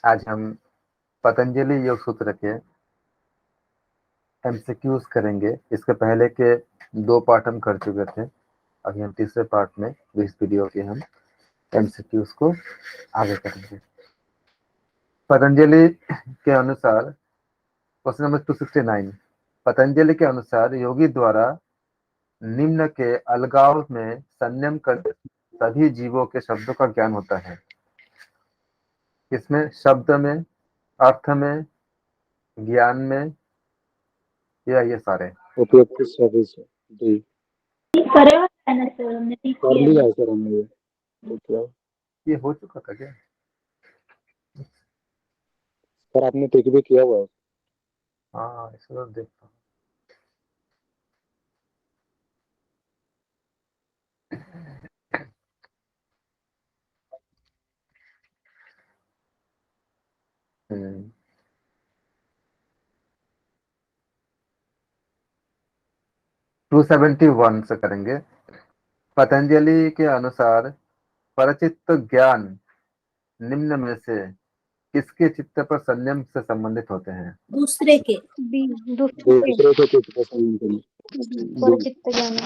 आज हम पतंजलि योग सूत्र के एमसीक्यूज करेंगे। इसके पहले के 2 पार्ट हम कर चुके थे। अभी हम तीसरे पार्ट में इस वीडियो के हम एमसीक्यूज को आगे करेंगे। पतंजलि के अनुसार क्वेश्चन नंबर 269, पतंजलि के अनुसार योगी द्वारा निम्न के अलगाव में संयम कर सभी जीवों के शब्दों का ज्ञान होता है। किसमें? शब्द में, अर्थ में, ज्ञान में, या ये सारे? उपयुक्त सभी से जी करे हुए है ना सर, हमने ठीक कर किया लिया है। है सर हमने ये। तो क्या ये हो चुका था क्या? सर आपने टिक भी किया हुआ है। हाँ, इसको देखता हूँ। हम्म। 271 से करेंगे। पतंजलि के अनुसार परचित्त ज्ञान निम्न में से किसके चित्त पर संयम से संबंधित होते हैं? दूसरे के बी, दूसरे दूसरे को कुछ पसंद नहीं। परिचित ज्ञान।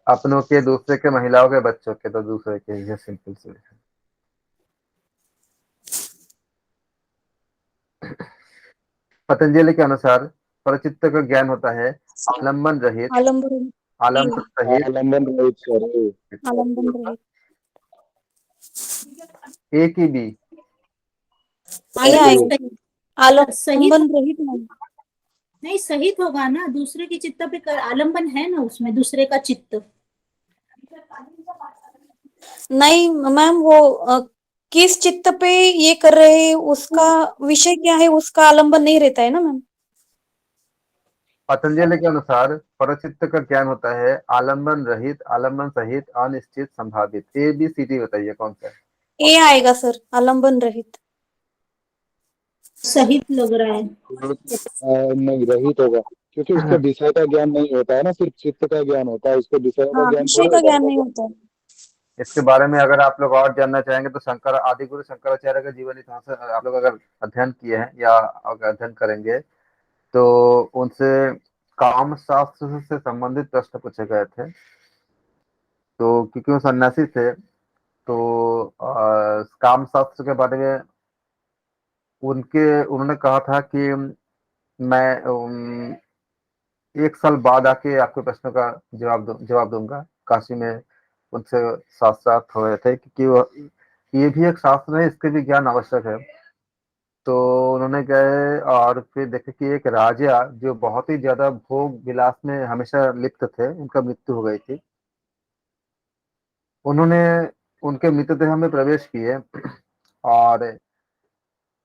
अपनों के, दूसरे के, महिलाओं के, बच्चों के, तो दूसरे के। ये सिंपल से पतंजलि के अनुसार परचित्त का ज्ञान होता है आलम्बन रहित, आलम्बन आलम्बन सहित, आलम्बन रहित सर। आलम्बन रहित। ए की बी? आगे आएगा सही आलम्बन रहित नहीं। नहीं, सहित होगा ना, दूसरे की चित्त पे आलम्बन है ना, उसमें दूसरे का चित्त। नहीं मैम, वो किस चित्त पे ये कर रहे हैं, उसका विषय क्या है, उसका आलम्बन नहीं रहता है ना मैम। पतंजलि के अनुसार परचित्त का ज्ञान होता है आलम्बन रहित, आलम्बन सहित, अनिश्चित, संभावित। ए बी सी डी बताइए कौन सा है? ए आएगा सर, आलम्बन रहित। सहित लग रहा है। नहीं रहित होगा, क्योंकि उसके विषय का ज्ञान नहीं होता है ना, सिर्फ चित्त का ज्ञान होता है, उसके विषय का हाँ, ज्ञान विषय थोड़ी का होता ज्ञान नहीं है। होता है। इसके बारे में अगर आप लोग और जानना चाहेंगे तो शंकर आदि गुरु शंकराचार्य का जीवन इतिहास आप लोग अगर अध्ययन किए हैं या अगर अध्ययन करेंगे तो उनसे काम शास्त्र से संबंधित प्रश्न पूछे गए थे। तो क्योंकि वो सन्यासी थे तो काम शास्त्र के बारे में उन्होंने कहा था कि मैं 1 साल बाद आके आपके प्रश्नों का जवाब दूंगा। काशी में उनसे साक्षात हो रहे थे क्योंकि ये भी एक शास्त्र है, इसके भी ज्ञान आवश्यक है। तो उन्होंने गए और फिर देखे कि एक राजा जो बहुत ही ज्यादा भोग विलास में हमेशा लिप्त थे, उनका मृत्यु हो गई थी। उन्होंने उनके मृतदेह में प्रवेश किए और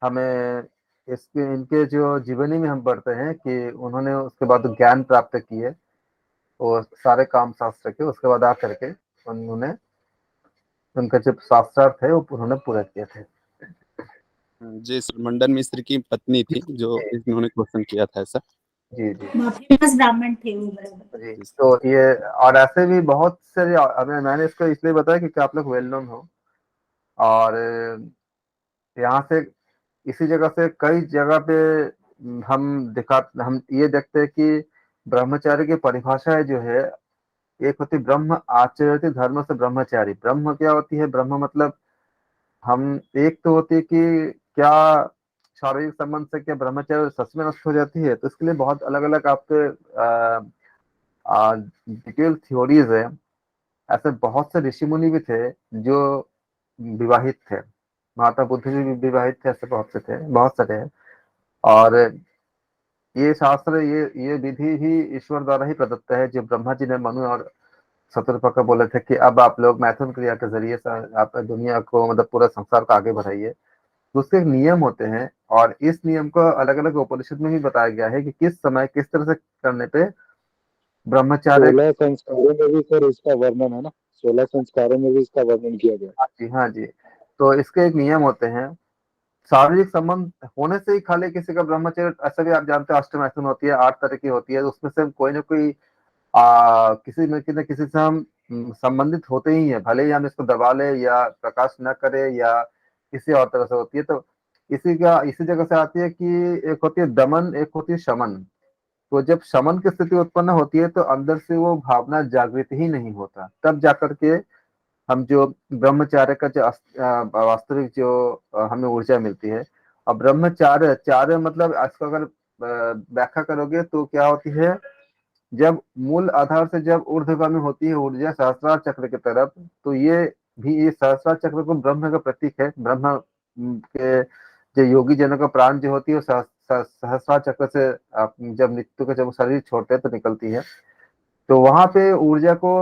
हमें इसके इनके जो जीवनी में हम पढ़ते हैं कि उन्होंने उसके बाद ज्ञान प्राप्त किए और सारे काम शास्त्र के। उसके बाद आकर के उन्होंने उनका जो शास्त्रार्थ है वो उन्होंने पूरा किए थे। जी सर, मंडन मिश्र की पत्नी थी जो इन्होंने क्वेश्चन किया था ऐसा। जी जी फेमस ब्राह्मण थे वो, बराबर। जी। तो ये और ऐसे भी बहुत से मैंने इसको इसलिए बताया क्योंकि आप लोग वेल नोन हो। और यहाँ से इसी जगह से कई जगह पे हम ये देखते हैं कि ब्रह्मचारी की परिभाषा जो है, एक होती ब्रह्म आचरति धर्म से ब्रह्मचारी। ब्रह्म क्या होती है? ब्रह्म मतलब हम एक तो होती है कि क्या शारीरिक संबंध से क्या ब्रह्मचर्य सच में नष्ट हो जाती है? तो इसके लिए बहुत अलग अलग आपके डिटेल थ्योरीज है। ऐसे बहुत से ऋषि मुनि भी थे जो विवाहित थे। महात्मा बुद्ध जी भी विवाहित थे, ऐसे बहुत से थे, बहुत सारे हैं। और ये शास्त्र, ये विधि ही ईश्वर द्वारा ही प्रदत्त है, जो ब्रह्मा जी ने मनु और शत्रुपा को बोले थे कि अब आप लोग मैथुन क्रिया के जरिए से आप दुनिया को, मतलब पूरा संसार को आगे बढ़ाइए। तो उसके एक नियम होते हैं और इस नियम को अलग अलग उपनिषद में भी बताया गया है कि किस समय किस तरह से करने पे ब्रह्मचार्य। 16 संस्कारों में भी सर इसका वर्णन है ना, 16 संस्कारों में भी इसका वर्णन किया गया। हाँ जी, हाँ जी। तो इसके एक नियम होते हैं। शारीरिक संबंध होने से ही खाली किसी का ब्रह्मचर्य, ऐसा भी आप जानते हैं अष्टमैथुन होती है, 8 तरह की होती है, तो उसमें से कोई ना कोई किसी न किसी से हम संबंधित होते ही हैं। भले ही हम इसको दबा ले या प्रकाश न करे या किसी और तरह से होती है। तो इसी जगह से आती है कि एक होती है दमन, एक होती है शमन। तो जब शमन की स्थिति उत्पन्न होती है तो अंदर से वो भावना जागृत ही नहीं होता, तब जाकर के हम जो ब्रह्मचार्य का जो वास्तविक जो हमें ऊर्जा मिलती है। अब ब्रह्मचार्य चार्य मतलब इसको अगर व्याख्या करोगे तो क्या होती है, जब मूल आधार से जब ऊर्ध्वगामी होती है ऊर्जा सहस्रार चक्र की तरफ, तो ये सहस्रार चक्र को ब्रह्म का प्रतीक है। ब्रह्म के जो योगी जनों का प्राण जो होती है वो सहस्रार चक्र से जब मृत्यु का जब शरीर छोड़ते हैं तो निकलती है। तो वहां पे ऊर्जा को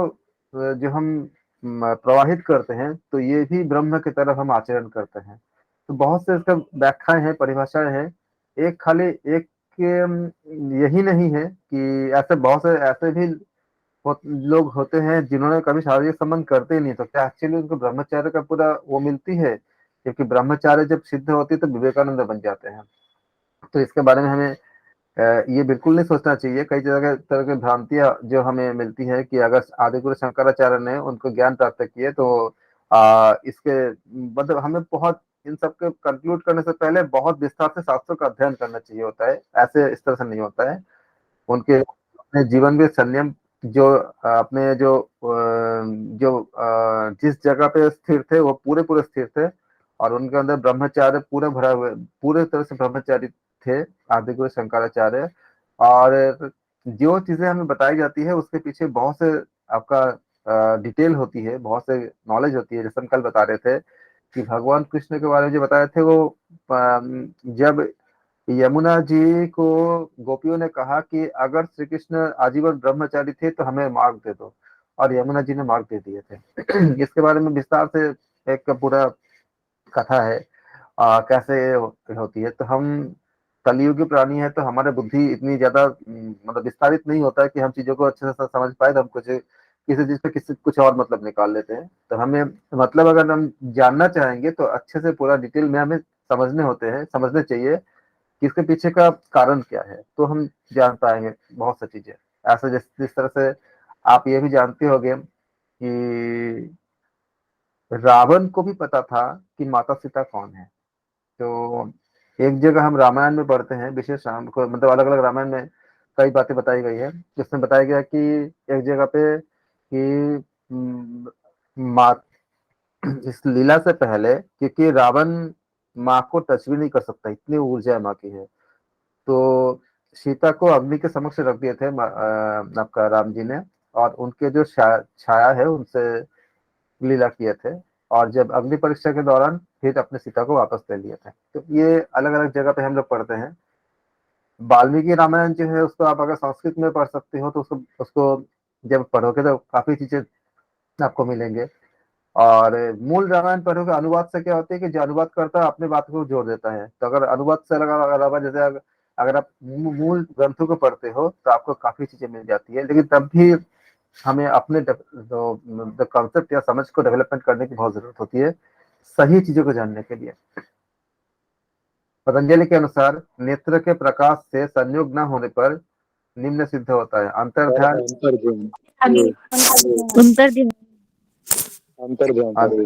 जो हम प्रवाहित करते हैं, तो ये भी ब्रह्म की तरफ हम आचरण करते हैं। तो बहुत से इसका व्याख्याएं हैं, परिभाषाएं हैं। एक खाली एक यही नहीं है कि ऐसे बहुत से ऐसे भी लोग होते हैं जिन्होंने कभी शारीरिक संबंध करते ही नहीं, तो क्या एक्चुअली उनको ब्रह्मचार्य का पूरा वो मिलती है? क्योंकि ब्रह्मचार्य जब सिद्ध होती है तो विवेकानंद बन जाते हैं। तो इसके बारे में हमें ये बिल्कुल नहीं सोचना चाहिए। कई तरह की भ्रांतियां जो हमें मिलती है कि अगर आदिगुरु शंकराचार्य ने उनको ज्ञान प्राप्त किए तो इसके मतलब हमें बहुत इन सब के कंक्लूड करने से पहले बहुत विस्तार से शास्त्रों का अध्ययन करना चाहिए होता है। ऐसे इस तरह से नहीं होता है। उनके अपने जीवन में संयम जो अपने जिस जगह पे स्थिर थे वो पूरे पूरे स्थिर थे, और उनके अंदर ब्रह्मचार्य पूरे भरा हुए, पूरे तरह से ब्रह्मचारी थे आदिगुरु शंकराचार्य। और जो चीजें हमें बताई जाती है उसके पीछे बहुत से आपका डिटेल होती है, बहुत से नॉलेज होती है। जैसे हम कल बता रहे थे कि भगवान कृष्ण के बारे में जो बताए थे, वो जब यमुना जी को गोपियों ने कहा कि अगर श्री कृष्ण आजीवन ब्रह्मचारी थे तो हमें मार्ग दे दो, और यमुना जी ने मार्ग दे दिए थे। इसके बारे में विस्तार से एक पूरा कथा है कैसे होती है। तो हम कलयुगी प्राणी है, तो हमारे बुद्धि इतनी ज्यादा मतलब विस्तारित नहीं होता है कि हम चीजों को अच्छे से समझ पाए। तो हम कुछ किसी चीज पे किसी कुछ और मतलब निकाल लेते हैं। तो हमें मतलब अगर हम जानना चाहेंगे तो अच्छे से पूरा डिटेल में हमें समझने चाहिए कि इसके पीछे का कारण क्या है, तो हम जान पाएंगे बहुत सी चीजें। ऐसे जिस तरह से आप ये भी जानते होंगे कि रावण को भी पता था कि माता सीता कौन है। तो एक जगह हम रामायण में पढ़ते हैं, विशेष राम को मतलब अलग अलग रामायण में कई बातें बताई गई है, जिसमें बताया गया कि एक जगह पे कि माँ इस लीला से पहले, क्योंकि रावण माँ को टच भी नहीं कर सकता, इतनी ऊर्जा माँ की है, तो सीता को अग्नि के समक्ष रख दिए थे आपका राम जी ने, और उनके जो छाया है उनसे लीला किए थे। और जब अग्नि परीक्षा के दौरान फिर अपने सीता को वापस ले लिए थे। तो ये अलग अलग जगह पे हम लोग पढ़ते हैं। वाल्मीकि रामायण जो है उसको आप अगर संस्कृत में पढ़ सकते हो तो उसको उसको जब पढ़ोगे तो काफी चीजें आपको मिलेंगे। और मूल रामायण पढ़ोगे, अनुवाद से क्या होता है कि जो अनुवाद करता है अपने बात को जोड़ देता है। तो अगर अनुवाद से अलावा जैसे अगर आप मूल ग्रंथों को पढ़ते हो तो आपको काफी चीजें मिल जाती है, लेकिन तब भी हमें अपने जो कॉन्सेप्ट या समझ को डेवलपमेंट करने की बहुत जरूरत होती है सही चीजों को जानने के लिए। पतंजलि के अनुसार नेत्र के प्रकाश से संयोग न होने पर निम्न सिद्ध होता है: अंतर और ध्यान, अंतर्ध्यान, ये अंतर ध्यान। अंतर्ध्यान सर, ये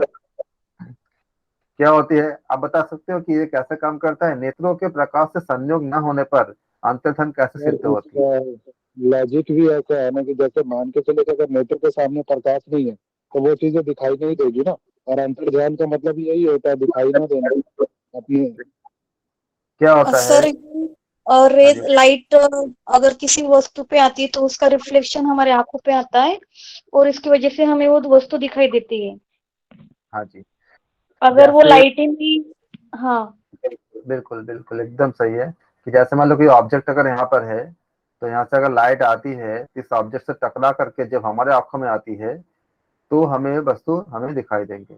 क्या होती है आप बता सकते हो कि ये कैसे काम करता है? नेत्रों के प्रकाश से संयोग न होने पर अंतर्ध्यान कैसे और सिद्ध होती है? इसका लॉजिक भी ऐसा है ना कि जैसे मान के चले कि अगर नेत्र के सामने प्रकाश नहीं है तो वो चीजें दिखाई नहीं देगी ना। और अंतर्ध्यान का मतलब यही होता है, दिखाई ना देना अपनी। क्या होता है? सर, और हाँ रेज जी, लाइट अगर किसी वस्तु पे आती है तो उसका रिफ्लेक्शन हमारे आंखों पे आता है, और इसकी वजह से हमें वो वस्तु दिखाई देती है। हाँ जी। अगर वो जैसे लाइटिंग भी, हाँ। बिल्कुल बिल्कुल एकदम सही है कि जैसे मान लो कोई ऑब्जेक्ट अगर यहाँ पर है, तो यहाँ से अगर लाइट आती है इस ऑब्जेक्ट से टकरा करके जब हमारे आंखों में आती है तो हमें वस्तु हमें दिखाई देंगे,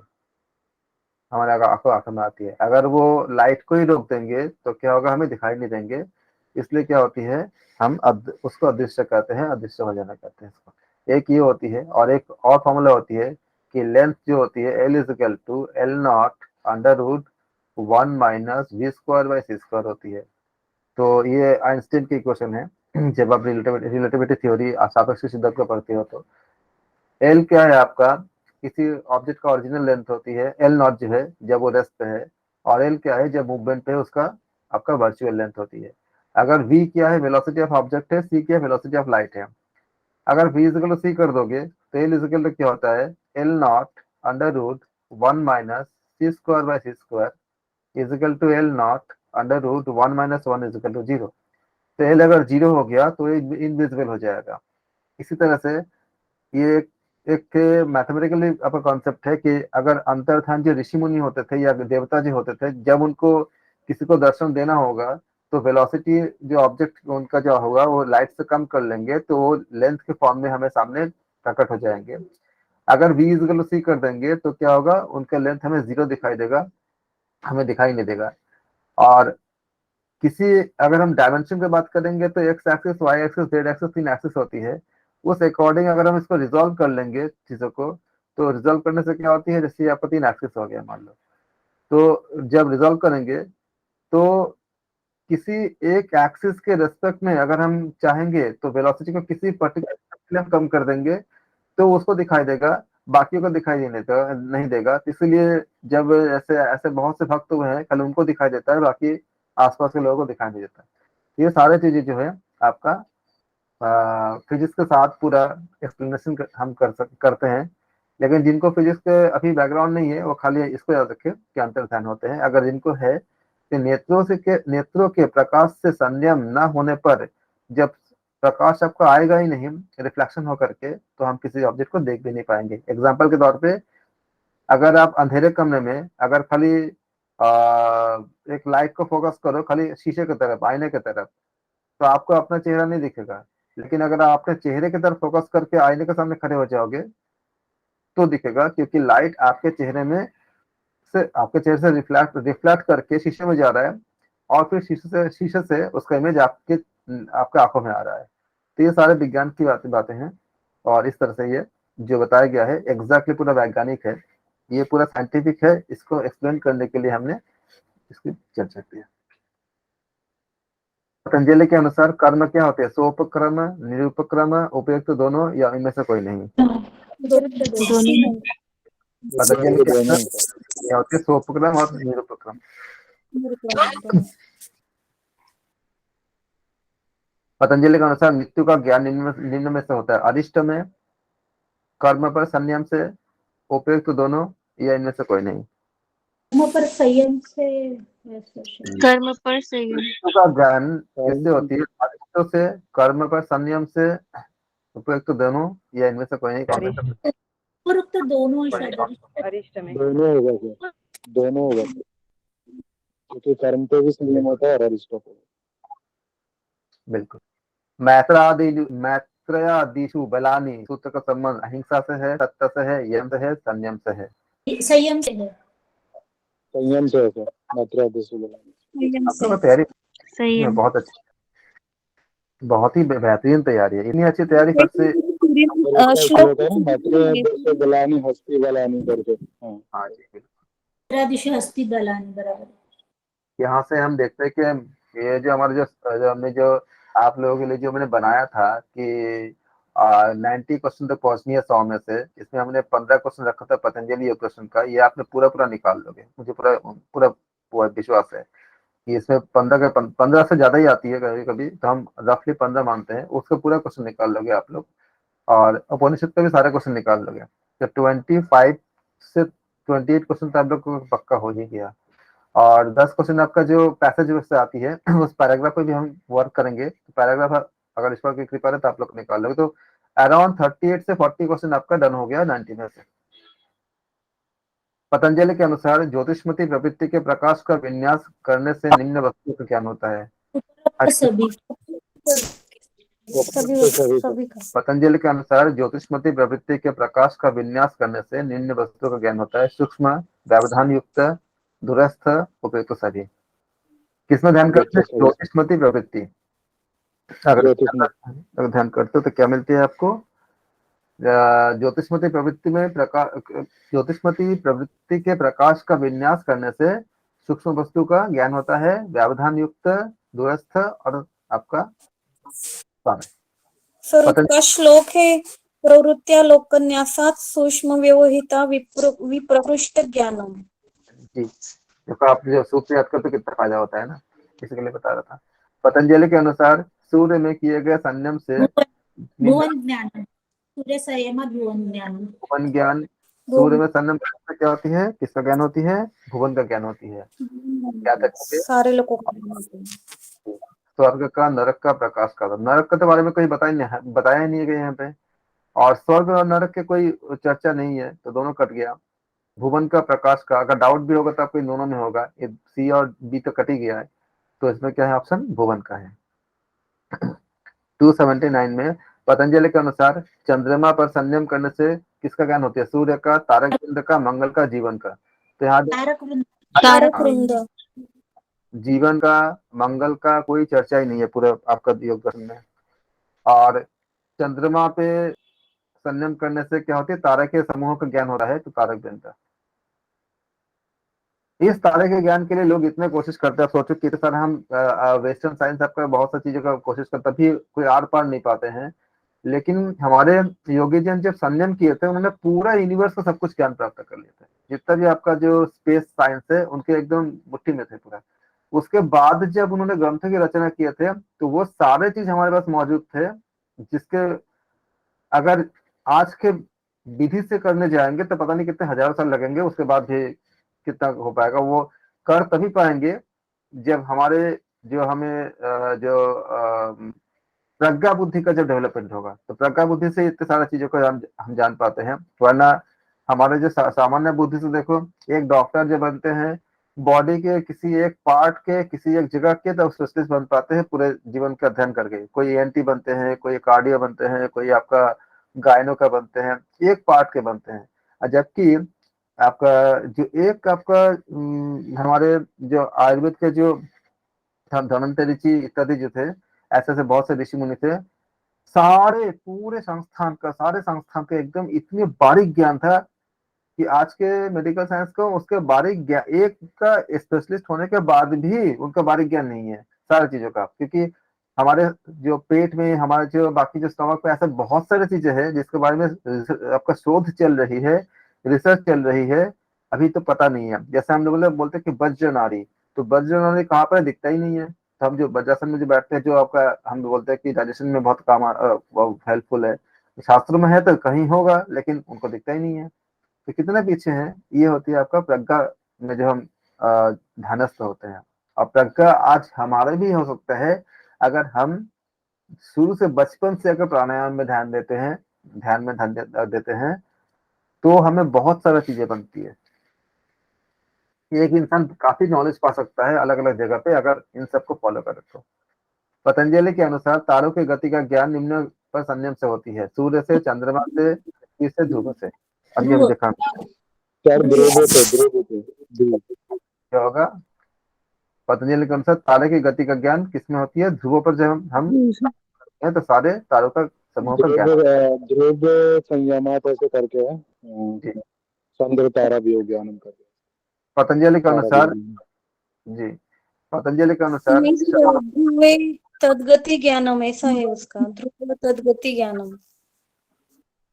हमारे आंखों में आती है। अगर वो लाइट को ही रोक देंगे तो क्या होगा, हमें दिखाई नहीं देंगे। इसलिए क्या होती है, हम उसको अदृश्य कहते हैं, अदृश्य हो जाना कहते हैं इसको। एक ये होती है, और एक और फॉर्मूला होती है कि लेंथ जो होती है L is equal to L naught under root 1 - v² / c² होती है। तो ये आइंस्टीन की इक्वेशन है। जब आप रिलेटिविटी थ्योरी सापेक्ष सिद्धांत को पढ़ते हो तो एल क्या है आपका, किसी ऑब्जेक्ट का ओरिजिनल लेंथ होती है एल नॉट जो है जब वो रेस्ट पे है, और एल क्या है, जब मूवमेंट पे उसका आपका वर्चुअल लेंथ होती है। अगर वी क्या है, वेलोसिटी ऑफ ऑब्जेक्ट है, सी क्या है, वेलोसिटी ऑफ लाइट है। अगर v इज इक्वल टू सी कर दोगे तो एल इज इक्वल टू क्या होता है, L naught under root 1 minus c square by c square is equal to L naught under root 1 minus 1 is equal to 0। तो L अगर 0 हो गया तो ये इनविजिबल हो जाएगा। इसी तरह से ये एक मैथमेटिकली आपका कॉन्सेप्ट है कि अगर अंतर्धान जो ऋषि मुनि होते थे या देवता जी होते थे, जब उनको किसी को दर्शन देना होगा तो वेलोसिटी जो ऑब्जेक्ट उनका जो होगा वो लाइट से कम कर लेंगे, तो वो लेंथ के फॉर्म में हमें सामने प्रकट हो जाएंगे। अगर v इज इक्वल टू सी कर देंगे तो क्या होगा, उनका लेंथ हमें 0 दिखाई देगा, हमें दिखाई नहीं देगा। और किसी अगर हम डायमेंशन की बात करेंगे तो x axis, y axis, z axis, 3 axis होती है। उस अकॉर्डिंग अगर हम इसको रिजॉल्व कर लेंगे चीजों को, तो रिजॉल्व करने से क्या होती है, जैसे आपका 3 एक्सिस हो गया मान लो, तो जब रिजॉल्व करेंगे तो किसी एक एक्सिस के रेस्पेक्ट में अगर हम चाहेंगे तो वेलोसिटी को किसी पर्टिकुलर हम कम कर देंगे तो उसको दिखाई देगा, बाकियों को दिखाई नहीं देगा। तो इसलिए जब ऐसे ऐसे बहुत से भक्त हुए हैं, कल उनको दिखाई देता है, बाकी आसपास के लोगों को दिखाई नहीं देता। ये सारे चीजें जो है आपका फिजिक्स के साथ पूरा एक्सप्लेनेशन हम करते हैं। लेकिन जिनको फिजिक्स के अभी बैकग्राउंड नहीं है वो खाली इसको याद रखे कि अंतर्ध्यान होते हैं। अगर जिनको है कि नेत्रों के प्रकाश से संयम न होने पर जब प्रकाश आपको आएगा ही नहीं रिफ्लेक्शन होकर के, तो हम किसी ऑब्जेक्ट को देख भी नहीं पाएंगे। एग्जाम्पल के तौर पे अगर आप अंधेरे कमरे में अगर खाली एक लाइट को फोकस करो खाली शीशे की तरफ, आईने की तरफ, तो आपको अपना चेहरा नहीं दिखेगा। लेकिन अगर आप अपने चेहरे की तरफ फोकस करके आईने के सामने खड़े हो जाओगे तो दिखेगा, क्योंकि लाइट आपके चेहरे में से आपके चेहरे से रिफ्लेक्ट करके शीशे में जा रहा है और फिर शीशे से उसका इमेज आपके आंखों में आ रहा है। तो ये सारे विज्ञान की बातें हैं और इस तरह से ये जो बताया गया है एग्जैक्टली पूरा वैज्ञानिक है, ये पूरा साइंटिफिक है। इसको एक्सप्लेन करने के लिए हमने इसकी चर्चा की है। पतंजलि के अनुसार कर्म क्या होते हैं, सोपक्रम, निरुपक्रम, उपयुक्त दोनों या इनमें से कोई नहीं। दोनों पतंजलि के दोनों अनुसार क्या होते हैं, सोपक्रम और निरुपक्रम। पतंजलि के अनुसार मृत्यु का ज्ञान निम्न में से होता है, अरिष्ट में, कर्म पर संयम से, उपयुक्त दोनों या इनमें से कोई नहीं। कर्म पर संयम से, कर्म पर संयम। मृत्यु का ज्ञान किससे होती है, अरिष्ट से, कर्म पर संयम से, उपयुक्त दोनों या इनमें से कोई नहीं। कॉमेंट उपयुक्त दोनों शायद अरिष्ट में दोनों होगा सर, दोनों होगा सर, क्योंकि कर्म पे भी संयम होता है और अरिष्ट पे। बिल्कुल। मैत्रेयादिषु बलानि सूत्र का संबंध अहिंसा से है, सत्य से है, यम से है, संयम से है। संयम से है। संयम से है सर, मात्रा दिशु आपका तैयारी संयम। बहुत अच्छी, बहुत ही बेहतरीन तैयारी है। इतनी अच्छी तैयारी फट से श्लोक है ना, मात्रा दिशु बलानि हस्ति बलानि करके। हाँ जी बिल्कुल। मेरा दिशा हस्ती बलानी, बराबर। यहाँ से हम देखते हैं कि ये जो हमारे जो हमने जो आप लोगों के लिए जो मैंने बनाया था कि 90 क्वेश्चन तक पहुंचनी है 100 में से, इसमें हमने 15 क्वेश्चन रखा था पतंजलि योग प्रश्न का, ये आपने पूरा निकाल लोगे, मुझे पूरा विश्वास है कि इसमें 15 से ज्यादा ही आती है कभी कभी, तो हम रफली 15 मानते हैं, उसका पूरा क्वेश्चन निकाल लोगे आप लोग और उपनिषद का भी सारे क्वेश्चन निकाल लोगे, तो 25 से 28 क्वेश्चन तो आप लोग को पक्का हो ही गया। और 10 क्वेश्चन आपका जो पैसेज से आती है उस पैराग्राफ पे भी हम वर्क करेंगे, तो पैराग्राफ अगर ईश्वर की कृपा है तो आप लोग निकाल लोगे, तो अराउंड 38 से 40 क्वेश्चन आपका डन हो गया 90 में से। पतंजलि के अनुसार ज्योतिषमती प्रवृत्ति के प्रकाश का विन्यास करने से निम्न वस्तु का ज्ञान होता है। सभी सभी का पतंजलि के अनुसार ज्योतिषमती प्रवृत्ति के प्रकाश का विन्यास करने से निम्न वस्तु का ज्ञान होता है, सूक्ष्म, व्यवधान युक्त, दूरस्थ, उपयुक्त सभी। किसमें ध्यान करते हैं, ज्योतिषमती प्रवृत्ति। अगर ध्यान करते हो तो क्या मिलती है आपको, ज्योतिषमती प्रवृत्ति में ज्योतिषमती प्रवृत्ति के प्रकाश का विन्यास करने से सूक्ष्म वस्तु का ज्ञान होता है, व्यवधान युक्त, दूरस्थ और आपका सर उसका श्लोक है, प्रवृत्त्या लोकन्यासात् सूक्ष्म व्यवहिता विप्रकृष्ट ज्ञानम। जी देखो आप जो सूत्र याद करते हो कितना फायदा होता है ना, इसी के लिए बता रहा था। पतंजलि के अनुसार सूर्य में किए गए संयम से भुवन निम्न भुवन ज्ञान, सूर्य संयम भुवन ज्ञान। भुवन ज्ञान, सूर्य भुवन में संयम करने से क्या होती है, किसका ज्ञान होती है, भुवन का ज्ञान होती है, याद रखेंगे। सारे लोगों को स्वर्ग का नरक का प्रकाश का, नरक के तो बारे में कोई बताया ही नहीं है यहाँ पे, और स्वर्ग और नरक के कोई चर्चा नहीं है, तो दोनों कट गया। भुवन का प्रकाश का, अगर डाउट भी होगा तो आपको इन दोनों में होगा, ये सी और बी तो कट ही गया है, तो इसमें क्या है, ऑप्शन भुवन का है। 279 में पतंजलि के अनुसार चंद्रमा पर संयम करने से किसका ज्ञान होती है, सूर्य का, तारक वृंद का, मंगल का, जीवन का। तो यहाँ तारक वृंद। तारक वृंद। जीवन का, मंगल का कोई चर्चा ही नहीं है पूरे आपका योग दर्शन में। और चंद्रमा पे संयम करने से क्या होती है, तारे के समूहों का ज्ञान होता है, तो तारक वृंद का। इस तारे के ज्ञान के लिए लोग इतने कोशिश करते हैं, सोचो कितने सारे हम वेस्टर्न साइंस आपका बहुत सी चीजों का कोशिश करते हैं, तभी कोई आर पार नहीं पाते हैं। लेकिन हमारे योगी जन जब संयम किए थे, उन्होंने पूरा यूनिवर्स का सब कुछ ज्ञान प्राप्त कर लिया था, जितना भी आपका जो स्पेस साइंस है उनके एकदम मुट्ठी में थे पूरा। उसके बाद जब उन्होंने ग्रंथों की रचना किए थे, तो वो सारे चीज हमारे पास मौजूद थे, जिसके अगर आज के विधि से करने जाएंगे तो पता नहीं कितने हजारों साल लगेंगे, उसके बाद भी कितना हो पाएगा। वो कर तभी पाएंगे जब हमारे जो हमें प्रज्ञा बुद्धि का जब डेवलपमेंट होगा, तो प्रज्ञा बुद्धि से इतने सारी चीजों को हम जान पाते हैं। वरना हमारे जो सामान्य बुद्धि से देखो, एक डॉक्टर जो बनते हैं बॉडी के किसी एक पार्ट के किसी एक जगह के, तो स्पेशलिस्ट बन पाते हैं पूरे जीवन का अध्ययन करके। कोई एएनटी बनते हैं, कोई कार्डियो बनते हैं, कोई आपका गायनो का बनते हैं, एक पार्ट के बनते हैं। और जबकि आपका जो एक आपका हमारे जो आयुर्वेद के जो धन्वंतरि ऋषि इत्यादि जो थे, ऐसे ऐसे बहुत से ऋषि मुनि थे, सारे पूरे संस्थान का, सारे संस्थान का एकदम इतनी बारीक ज्ञान था कि आज के मेडिकल साइंस को उसके बारीक ज्ञान, एक का स्पेशलिस्ट होने के बाद भी उनका बारीक ज्ञान नहीं है सारी चीजों का। क्योंकि हमारे जो पेट में, हमारे जो बाकी जो स्टमक पे ऐसे बहुत सारी चीजें हैं जिसके बारे में आपका शोध चल रही है, रिसर्च चल रही है, अभी तो पता नहीं है। जैसे हम लोग बोलते हैं कि वज्र नाड़ी, तो वज्र नाड़ी कहाँ पर दिखता ही नहीं है। तो हम जो वज्रासन में जो बैठते हैं, जो आपका हम बोलते हैं कि डाइजेशन में बहुत काम हेल्पफुल है, शास्त्रों में है तो कहीं होगा, लेकिन उनको दिखता ही नहीं है। तो कितने पीछे हैं, ये होती है आपका प्रज्ञा में जो हम ध्यानस्थ होते हैं। और प्रज्ञा आज हमारे भी हो सकता है अगर हम शुरू से बचपन से अगर प्राणायाम में ध्यान देते हैं, ध्यान में ध्यान देते हैं, तो हमें बहुत सारी चीजें बनती है। एक इंसान काफी नॉलेज पा सकता है अलग अलग जगह पे, अगर इन सबको फॉलो करे तो। पतंजलि के अनुसार तारों की गति का ज्ञान निम्न पर संयम से होती है, सूर्य से, चंद्रमा से, पृथ्वी से, ध्रुव से। अब ये देखा चार ध्रुव थे, ध्रुव क्या होगा। पतंजलि के अनुसार तारे की गति का ज्ञान किसमें होती है, ध्रुवों पर जब हम हैं तो सारे तारों का समूह का ज्ञान। ध्रुव संयमात ऐसे करके है, चंद्र तारा भी हो ज्ञानम करके। पतंजलि के अनुसार जी, पतंजलि के अनुसार ध्रुवे तद्गति ज्ञानम, ऐसा है उसका, ध्रुव तद्गति ज्ञानम।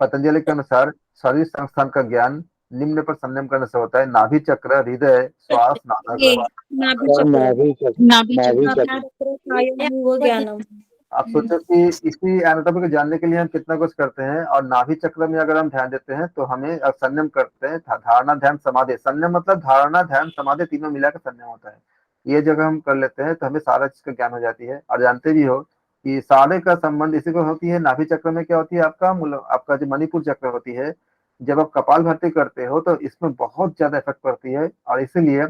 पतंजलि के अनुसार शरीर संस्थान का ज्ञान निम्न पर संयम करने से होता है, नाभि चक्र, हृदय, श्वास, ये नाभिक। नाभि चक्र वो ज्ञानम। आप सोचो कि इसी एनाटॉमी को जानने के लिए हम कितना कुछ करते हैं, और नाभि चक्र में अगर हम ध्यान देते हैं तो हमें संयम करते हैं, धारणा, ध्यान, समाधि। संयम मतलब धारणा, ध्यान, समाधि तीनों मिलाकर संयम होता है। ये जगह हम कर लेते हैं तो हमें सारा चीज का ज्ञान हो जाती है। और जानते भी हो कि सारे का संबंध इसी को होती है। नाभि चक्र में क्या होती है, आपका जो मणिपुर चक्र होती है, जब आप कपालभाति करते हो तो इसमें बहुत ज्यादा इफेक्ट पड़ती है। और इसीलिए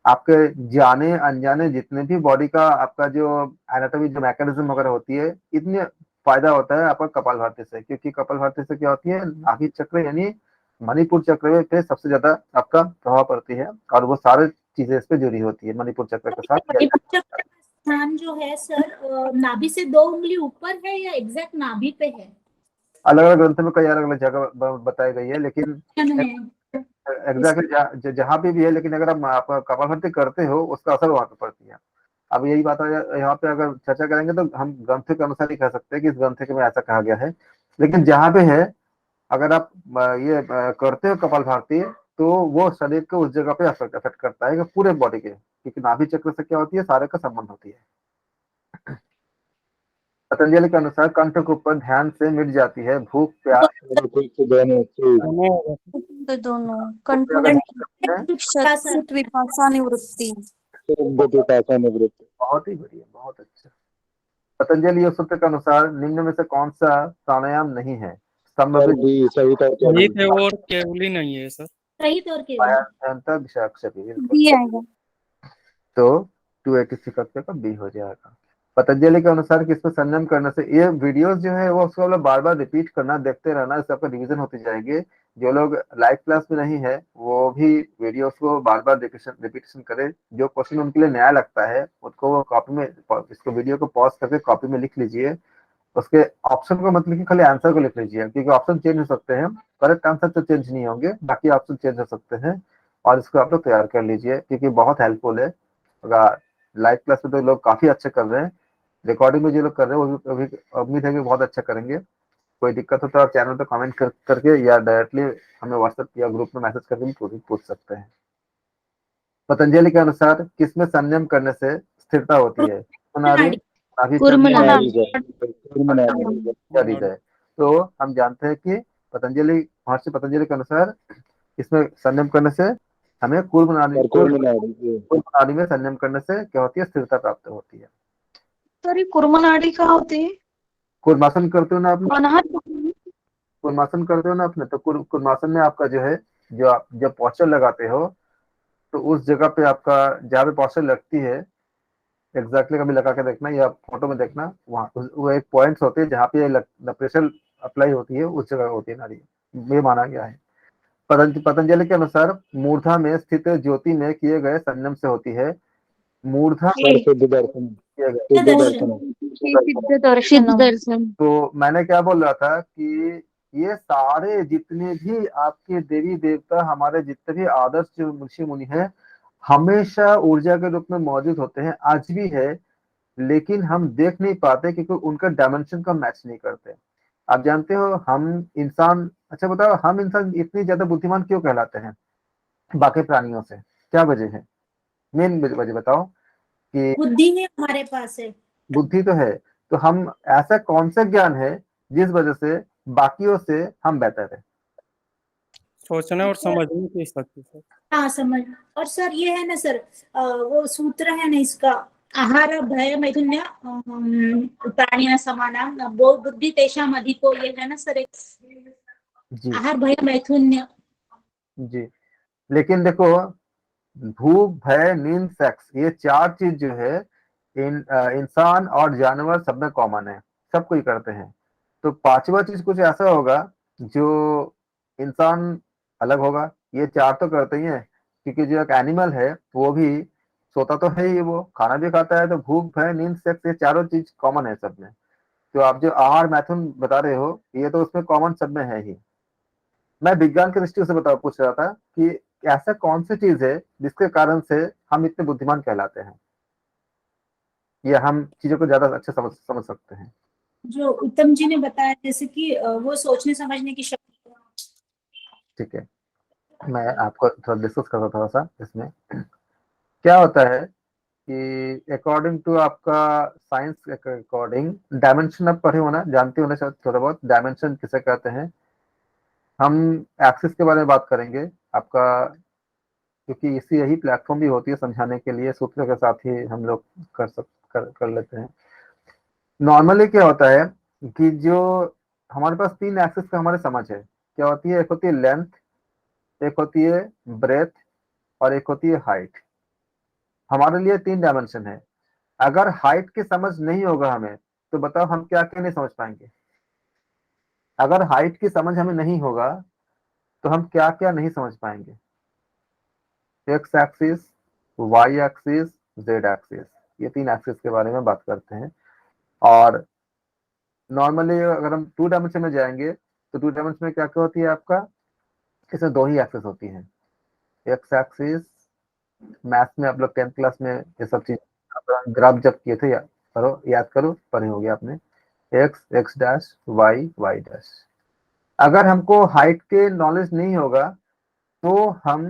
आपके जाने अनजाने जितने भी बॉडी का आपका जो एनाटॉमी जो मैकेनिज्म वगैरह होती है, इतने फायदा होता है आपका कपालभाति से। क्योंकि कपालभाति से क्या होती है, नाभि चक्र यानी मणिपुर चक्र पे सबसे ज्यादा आपका प्रभाव पड़ती है, और वो सारे चीजें इस पे जुड़ी होती है मणिपुर चक्र के साथ। मणिपुर चक्र का स्थान जो है सर, नाभि से 2 उंगली ऊपर है या एग्जैक्ट नाभि पे है? अलग अलग ग्रंथों में कई अलग अलग जगह बताई गई है, लेकिन एग्जैक्टली जहाँ पे भी है। लेकिन अगर आप कपालभाति करते हो, उसका असर वहां पे पड़ती है। अब यही बात यहाँ पे अगर चर्चा करेंगे तो हम ग्रंथ के अनुसार ही कह सकते हैं कि इस ग्रंथ में ऐसा कहा गया है। लेकिन जहाँ पे है, अगर आप ये करते हो कपालभाति, तो वो शरीर के उस जगह पे अफेक्ट करता है कि पूरे बॉडी के, क्योंकि नाभि चक्र से क्या होती है, सारे का संबंध होती है। पतंजलि के अनुसार कंठ के ऊपर ध्यान से मिट जाती है भूख प्यास। ठीक से दोनों ठीक। तो दोनों भूख प्यास कंठ है। शत विपाशा निवृत्ति। पिपासा निवृत्ति। बहुत ही बढ़िया, बहुत अच्छा। पतंजलि योग सूत्र के अनुसार निम्न में से कौन सा प्राणायाम नहीं है? सर स्तंभ भी सही था क्या? यही थे और केवली नहीं है सर। सही तौर के बिल्कुल। बी आएगा। तो 286 कक्षा का बी हो जाएगा। पतंजलि के अनुसार कि इसमें संयम करने से, ये वीडियोस जो है वो उसको मतलब बार बार रिपीट करना, देखते रहना, इससे आपका रिवीजन होती जाएगी। जो लोग लाइव क्लास में नहीं है वो भी वीडियोस को बार बार रिपीटेशन करे। जो क्वेश्चन उनके लिए नया लगता है उसको वो कॉपी में, इसको वीडियो को पॉज करके कॉपी में लिख लीजिए। उसके ऑप्शन को मत लिखिए, खाली आंसर को लिख लीजिए, क्योंकि ऑप्शन चेंज हो सकते हैं, करेक्ट आंसर तो चेंज नहीं होंगे, बाकी ऑप्शन चेंज हो सकते हैं। और इसको आप लोग तैयार कर लीजिए, क्योंकि बहुत हेल्पफुल है। अगर लाइव क्लास में तो लोग काफी अच्छे कर रहे हैं, रिकॉर्डिंग में जो लोग कर रहे हैं वो भी अभी उम्मीद है कि बहुत अच्छा करेंगे। कोई दिक्कत हो तो आप चैनल पर कमेंट करके या डायरेक्टली हमें व्हाट्सएप या ग्रुप में मैसेज करके भी पूछ सकते हैं। पतंजलि के अनुसार किसमें संयम करने से स्थिरता होती है? हृदय। तो हम जानते हैं कि महर्षि पतंजलि के अनुसार इसमें संयम करने से हमें कूर्म नाड़ी में संयम करने से क्या होती है? स्थिरता प्राप्त होती है। सॉरी, कुर्मनाड़ी कहाँ होती है? कूर्मासन करते हो ना आपने? अनाहत। कुर्मासन करते हो ना आपने, तो कुर्मासन में आपका जो है, जो आप जब पॉस्चर लगाते हो तो उस जगह पे आपका जहाँ पे पॉस्चर लगती है, एग्जैक्टली कभी लगा के देखना या फोटो में देखना, वहाँ वो एक पॉइंट्स होते हैं जहाँ पे प्रेशर अप्लाई होती है, उस जगह होती है नाड़ी, ये माना गया है। पतंजलि के अनुसार मूर्धा में स्थित ज्योति में किए गए संयम से होती है। मूर्धा सिद्ध दर्शन। किए गए। सिद्ध दर्शन। सिद्ध दर्शन। तो मैंने क्या बोल रहा था कि ये सारे जितने भी आपके देवी देवता, हमारे जितने भी आदर्श ऋषि मुनि हैं, हमेशा ऊर्जा के रूप में मौजूद होते हैं, आज भी है, लेकिन हम देख नहीं पाते क्योंकि उनका डायमेंशन का मैच नहीं करते। आप जानते हो हम इंसान, अच्छा बताओ, हम इंसान इतनी ज्यादा बुद्धिमान क्यों कहलाते हैं बाकी प्राणियों से? क्या वजह है? मेन वजह बताओ। कि बुद्धि है हमारे पास है। बुद्धि तो है, तो हम ऐसा कौन सा ज्ञान है जिस वजह से बाकियों से हम बेहतर है? सोचने और समझने की शक्ति सर। हाँ समझ। और सर ये है ना सर, वो सूत्र है ना इसका, आहार भय मैथुन्य प्राणिया समाना वो बुद्धि तेषाम अधिको, ये है ना सर एक जी आहार भय मैथुन्य। जी। लेकिन देखो, भूख भय नींद सेक्स, ये चार चीज जो है इंसान और जानवर सब में कॉमन है, सब कोई करते हैं। तो पांचवा चीज कुछ ऐसा होगा जो इंसान अलग होगा। ये चार तो करते ही है, क्योंकि जो एक एनिमल है वो भी सोता तो है ही, वो खाना भी खाता है। तो भूख भय नींद सेक्स, ये चारों चीज कॉमन है सब में। तो आप जो आहार मैथुन बता रहे हो, ये तो उसमें कॉमन सब में है ही। मैं विज्ञान की दृष्टि से पूछ रहा था कि ऐसा कौन सी चीज है जिसके कारण से हम इतने बुद्धिमान कहलाते हैं, या हम चीजों को ज्यादा अच्छे समझ सकते हैं। जो उत्तम जी ने बताया, जैसे कि वो सोचने समझने की शक्ति। ठीक है, मैं आपको थोड़ा डिस्कस करता थोड़ा सा इसमें। क्या होता है कि अकॉर्डिंग टू आपका साइंस के अकॉर्डिंग, डायमेंशन आप पढ़े होना, जानते होना शायद थोड़ा बहुत, डायमेंशन किसे कहते हैं। हम एक्सिस के बारे में बात करेंगे आपका, क्योंकि इसी यही प्लेटफॉर्म भी होती है समझाने के लिए, सूत्रों के साथ ही हम लोग कर लेते हैं। नॉर्मली क्या होता है कि जो हमारे पास तीन एक्सिस का हमारे समझ है, क्या होती है? एक होती है लेंथ, एक होती है ब्रेथ, और एक होती है हाइट। हमारे लिए तीन डायमेंशन है। अगर हाइट की समझ नहीं होगा हमें, तो बताओ हम क्या क्या नहीं समझ पाएंगे? अगर हाइट की समझ हमें नहीं होगा तो हम क्या क्या नहीं समझ पाएंगे? X axis, y axis, z axis, ये तीन एक्सिस के बारे में बात करते हैं। और नॉर्मली अगर हम टू डायमेंशन में जाएंगे तो टू डायमेंशन में क्या क्या होती है आपका? इसमें दो ही एक्सिस होती हैं। एक्स एक्सिस, मैथ्स में आप लोग 10th क्लास में ये सब चीज ग्राफ जब किए थे, याद करो, पढ़े होगे आपने। X x dash, y y dash. अगर हमको हाइट के नॉलेज नहीं होगा तो हम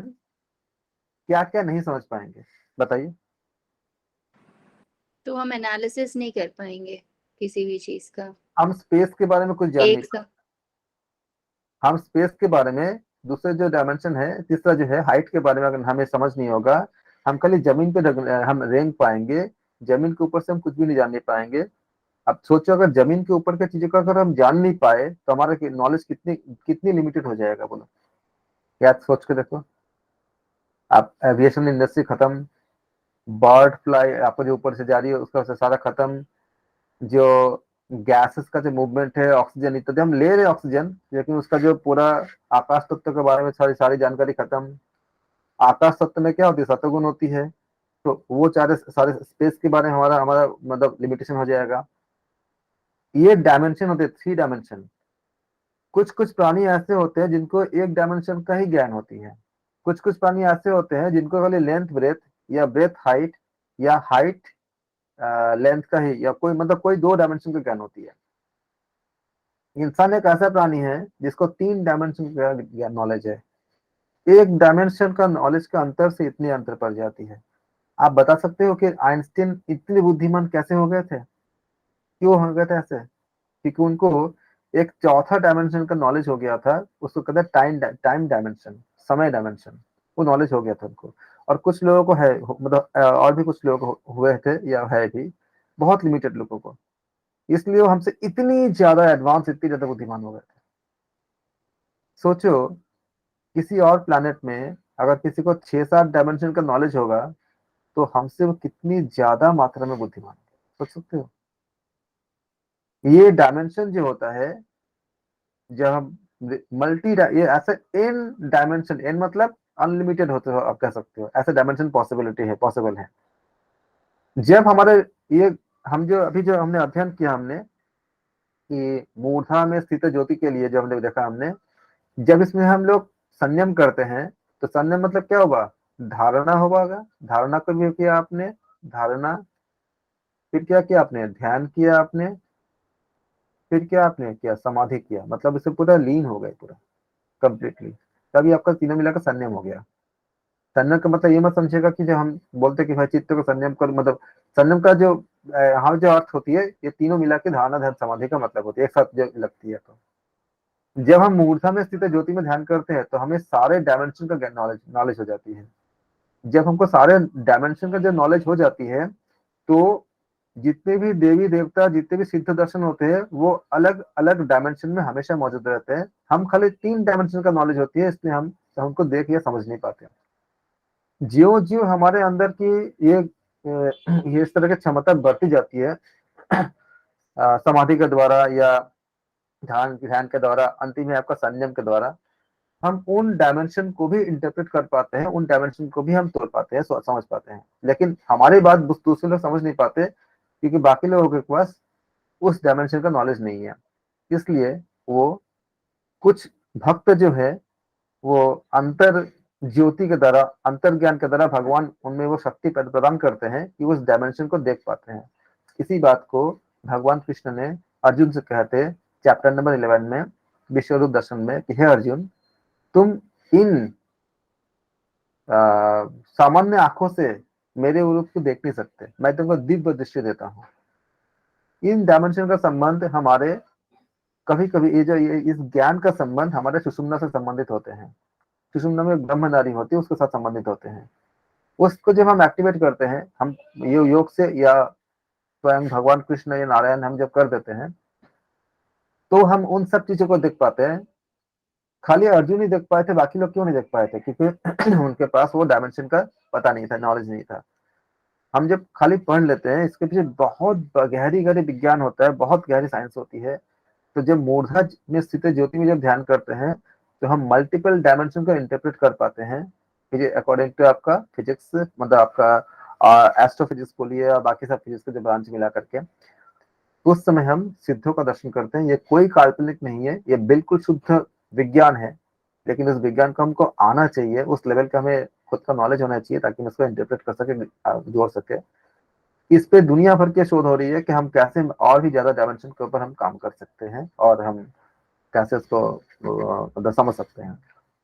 क्या क्या नहीं समझ पाएंगे, बताइए। तो हम एनालिसिस नहीं कर पाएंगे किसी भी चीज का। हम स्पेस के बारे में कुछ जान नहीं, एक सा हम स्पेस के बारे में, दूसरे जो डायमेंशन है, तीसरा जो है हाइट के बारे में अगर हमें समझ नहीं होगा, हम खाली जमीन पे हम रेंग पाएंगे, जमीन के ऊपर से हम कुछ भी नहीं जान नहीं पाएंगे। अब सोचो अगर जमीन के ऊपर की चीजों का अगर हम जान नहीं पाए तो हमारा नॉलेज कितनी कितनी लिमिटेड हो जाएगा, बोलो। याद सोच के देखो, आप एविएशन इंडस्ट्री खत्म, बर्ड फ्लाई आपको जो ऊपर से जा रही है उसका सारा खत्म, जो गैसेस का जो मूवमेंट है, ऑक्सीजन इत्यादि हम ले रहे हैं ऑक्सीजन, लेकिन उसका जो पूरा आकाश तत्व के बारे में सारी सारी जानकारी खत्म। आकाश तत्व में क्या होती है, सतोगुण होती है, तो वो सारे सारे स्पेस के बारे में हमारा हमारा मतलब लिमिटेशन हो जाएगा। ये डायमेंशन होते हैं, 3 डायमेंशन। कुछ कुछ प्राणी ऐसे होते हैं जिनको एक डायमेंशन का ही ज्ञान होती है, कुछ कुछ प्राणी ऐसे होते हैं जिनको खाली लेंथ ब्रेथ, या ब्रेथ हाइट, या हाइट लेंथ का ही, या कोई मतलब कोई 2 डायमेंशन का ज्ञान होती है। इंसान एक ऐसा प्राणी है जिसको 3 डायमेंशन का नॉलेज है। एक डायमेंशन का नॉलेज का अंतर से इतनी अंतर पड़ जाती है। आप बता सकते हो कि आइंस्टीन इतने बुद्धिमान कैसे हो गए थे, क्यों हो गए थे ऐसे? क्योंकि उनको एक चौथा डायमेंशन का नॉलेज हो गया था, उसको कहते हैं टाइम टाइम डायमेंशन, समय डायमेंशन। वो नॉलेज हो गया था उनको। और कुछ लोगों को है, मतलब और भी कुछ लोग हुए थे या है भी, बहुत लिमिटेड लोगों को, इसलिए वो हमसे इतनी ज्यादा एडवांस, इतनी ज्यादा बुद्धिमान हो गए थे। सोचो किसी और प्लैनेट में अगर किसी को 6-7 डायमेंशन का नॉलेज होगा तो हमसे वो कितनी ज्यादा मात्रा में बुद्धिमान होगा, सोच सकते हो? ये डायमेंशन जो होता है, जब हम मल्टी, ये ऐसे एन डायमेंशन, एन मतलब अनलिमिटेड होते हो, आप कह सकते हो ऐसे डायमेंशन पॉसिबिलिटी है, पॉसिबल है। जब हमारे ये, हम जो अभी जो हमने अध्ययन किया हमने कि मूर्धा में स्थित ज्योति के लिए जो हमने देखा हमने, जब इसमें हम लोग संयम करते हैं तो संयम मतलब क्या होगा, धारणा होगा, धारणा को भी किया आपने, धारणा, फिर क्या किया आपने, ध्यान किया आपने, फिर क्या आपने किया, समाधि किया, मतलब इसे पूरा लीन हो गए पूरा कंप्लीटली, तभी आपका तीनों मिलाकर संयम हो गया। संयम का मतलब ये मत समझेगा कि जब हम बोलते कि भाई चित्त को संयम कर, मतलब संयम का जो यहाँ जो अर्थ होती है, ये तीनों मिला के धारणा ध्यान समाधि का मतलब होती है, एक साथ जो लगती है। तो जब हम मूर्धा में स्थित ज्योति में ध्यान करते हैं तो हमें सारे डायमेंशन का नॉलेज नॉलेज हो जाती है। जब हमको सारे डायमेंशन का जो नॉलेज हो जाती है तो जितने भी देवी देवता, जितने भी सिद्ध दर्शन होते हैं, वो अलग अलग डायमेंशन में हमेशा मौजूद रहते हैं। हम खाली 3 डायमेंशन का नॉलेज होती है, इसलिए हम हमको देख या समझ नहीं पाते। ज्यो ज्यो हमारे अंदर की ये इस तरह की क्षमता बढ़ती जाती है समाधि के द्वारा या ध्यान ध्यान के द्वारा, अंतिम में आपका संयम के द्वारा, हम उन डायमेंशन को भी इंटरप्रेट कर पाते हैं, उन डायमेंशन को भी हम तोड़ पाते हैं, समझ पाते हैं। लेकिन हमारी बात दूसरे लोग समझ नहीं पाते क्योंकि बाकी लोगों के पास उस डायमेंशन का नॉलेज नहीं है। इसलिए वो कुछ भक्त जो है वो अंतर ज्योति के द्वारा, अंतर ज्ञान के द्वारा भगवान उनमें वो शक्ति प्रदान करते हैं कि उस डायमेंशन को देख पाते हैं। इसी बात को भगवान कृष्ण ने अर्जुन से कहते चैप्टर नंबर 11 में विश्वरूप दर्शन में कि हे अर्जुन, तुम इन सामान्य आंखों से मेरे रूप को देख नहीं सकते, मैं तुमको दिव्य दृष्टि देता हूँ। इन डायमेंशन का संबंध हमारे, कभी कभी ये जो इस ज्ञान का संबंध हमारे सुषुम्ना से संबंधित होते हैं। सुषुम्ना में ब्रह्मनारी होती है, उसके साथ संबंधित होते हैं। उसको जब हम एक्टिवेट करते हैं, हम योग से या स्वयं भगवान कृष्ण या नारायण हम जब कर देते हैं तो हम उन सब चीजों को देख पाते हैं। खाली अर्जुन ही देख पाए थे, बाकी लोग क्यों नहीं देख पाए थे? क्योंकि उनके पास वो डायमेंशन का पता नहीं था, नॉलेज नहीं था। हम जब खाली पढ़ लेते हैं, इसके पीछे बहुत गहरी गहरी विज्ञान होता है, बहुत गहरी साइंस होती है। तो जब मूर्धा में स्थित ज्योति में जब ध्यान करते हैं तो हम मल्टीपल डायमेंशन को इंटरप्रेट कर पाते हैं अकॉर्डिंग टू आपका फिजिक्स, मतलब आपका एस्ट्रोफिजिक्स बोलिए या बाकी सब फिजिक्स के जो ब्रांच मिला करके, उस समय हम सिद्धों का दर्शन करते हैं। ये कोई काल्पनिक नहीं है, ये बिल्कुल शुद्ध विज्ञान है। लेकिन उस विज्ञान को हमको आना चाहिए, उस लेवल का हमें खुद का नॉलेज होना चाहिए ताकि हम उसको इंटरप्रेट कर सके, जोड़ सके। इस पे दुनिया भर की शोध हो रही है कि हम कैसे और भी ज्यादा डायमेंशन के ऊपर हम काम कर सकते हैं और हम कैसे उसको समझ सकते हैं।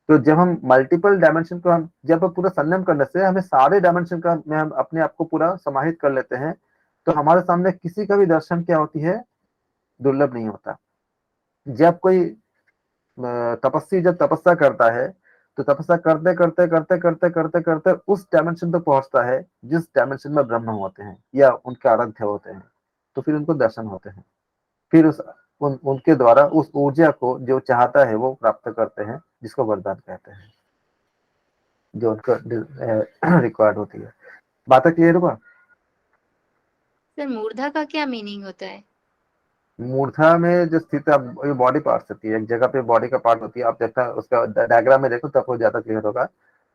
तो जब हम मल्टीपल डायमेंशन को हम जब पूरा संयम करने से हमें सारे डायमेंशन का में हम अपने आप को पूरा समाहित कर लेते हैं, तो हमारे सामने किसी का भी दर्शन क्या होती है, दुर्लभ नहीं होता। जब कोई तपस्वी जब तपस्या करता है, तो तपस्या करते करते करते करते करते करते उस डायमेंशन तक पहुंचता है जिस डायमेंशन में ब्रह्म होते हैं या उनके आराध्य होते हैं, तो फिर उनको दर्शन होते हैं। फिर उनके द्वारा उस ऊर्जा को जो चाहता है वो प्राप्त करते हैं, जिसको वरदान कहते हैं, जो उनको रिक्वायर्ड होती है। बात क्लियर हुआ? सर मूर्धा का क्या मीनिंग होता है? मूर्धा में जो स्थित है, ये बॉडी पार्ट होती है, एक जगह पे बॉडी का पार्ट होती है, आप देखा उसका डायग्राम में देखो तब वो ज्यादा क्लियर होगा।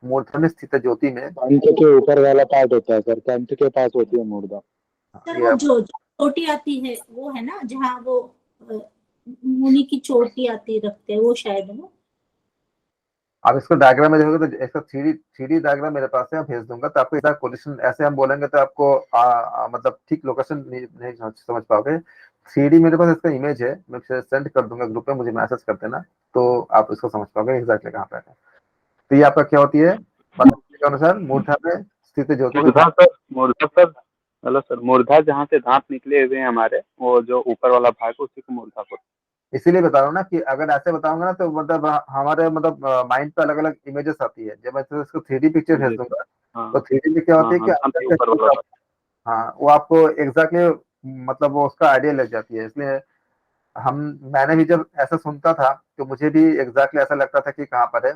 मूर्धा में स्थित है ज्योति में। कंठ के ऊपर वाला पार्ट होता है सर, कंठ के पास होती है मूर्धा। सर वो जो चोटी आती है वो है ना, जहाँ वो मुनि की चोटी आती रखते हैं, वो शायद वो। आप इसको डायग्राम में देखोगे तो इसका थ्री डायग्राम मेरे पास है, भेज दूंगा, तो आपको इसका पोजीशन ऐसे हम बोलेंगे तो आपको मतलब ठीक लोकेशन नहीं समझ पाओगे। 3D मेरे पास इसका इमेज है, मैं सेंड कर दूंगा ग्रुप में, मुझे मैसेज कर देना, तो आप इसको समझ पाओगे एग्जैक्टली कहाँ पे है। तो ये आपका क्या होती है, पतंजलि के अनुसार मूर्धा में स्थित ज्योति में। मूर्धा सर, हेलो सर, मूर्धा जहाँ से दांत निकले हुए हैं हमारे, वो जो ऊपर वाला भाग है उसी को मूर्धा को। इसीलिए बता रहा हूँ ना कि अगर ऐसे बताऊंगा ना तो मतलब हमारे मतलब माइंड पे अलग अलग इमेजेस आती है। जब मैं तो इसको 3D पिक्चर भेज दूंगा, तो 3D में क्या होती है कि ऊपर वाला। हाँ, वो आपको एग्जैक्टली मतलब वो उसका आइडिया लग जाती है। इसलिए मैंने भी जब ऐसा सुनता था तो मुझे भी एग्जैक्टली ऐसा लगता था कि कहाँ पर है,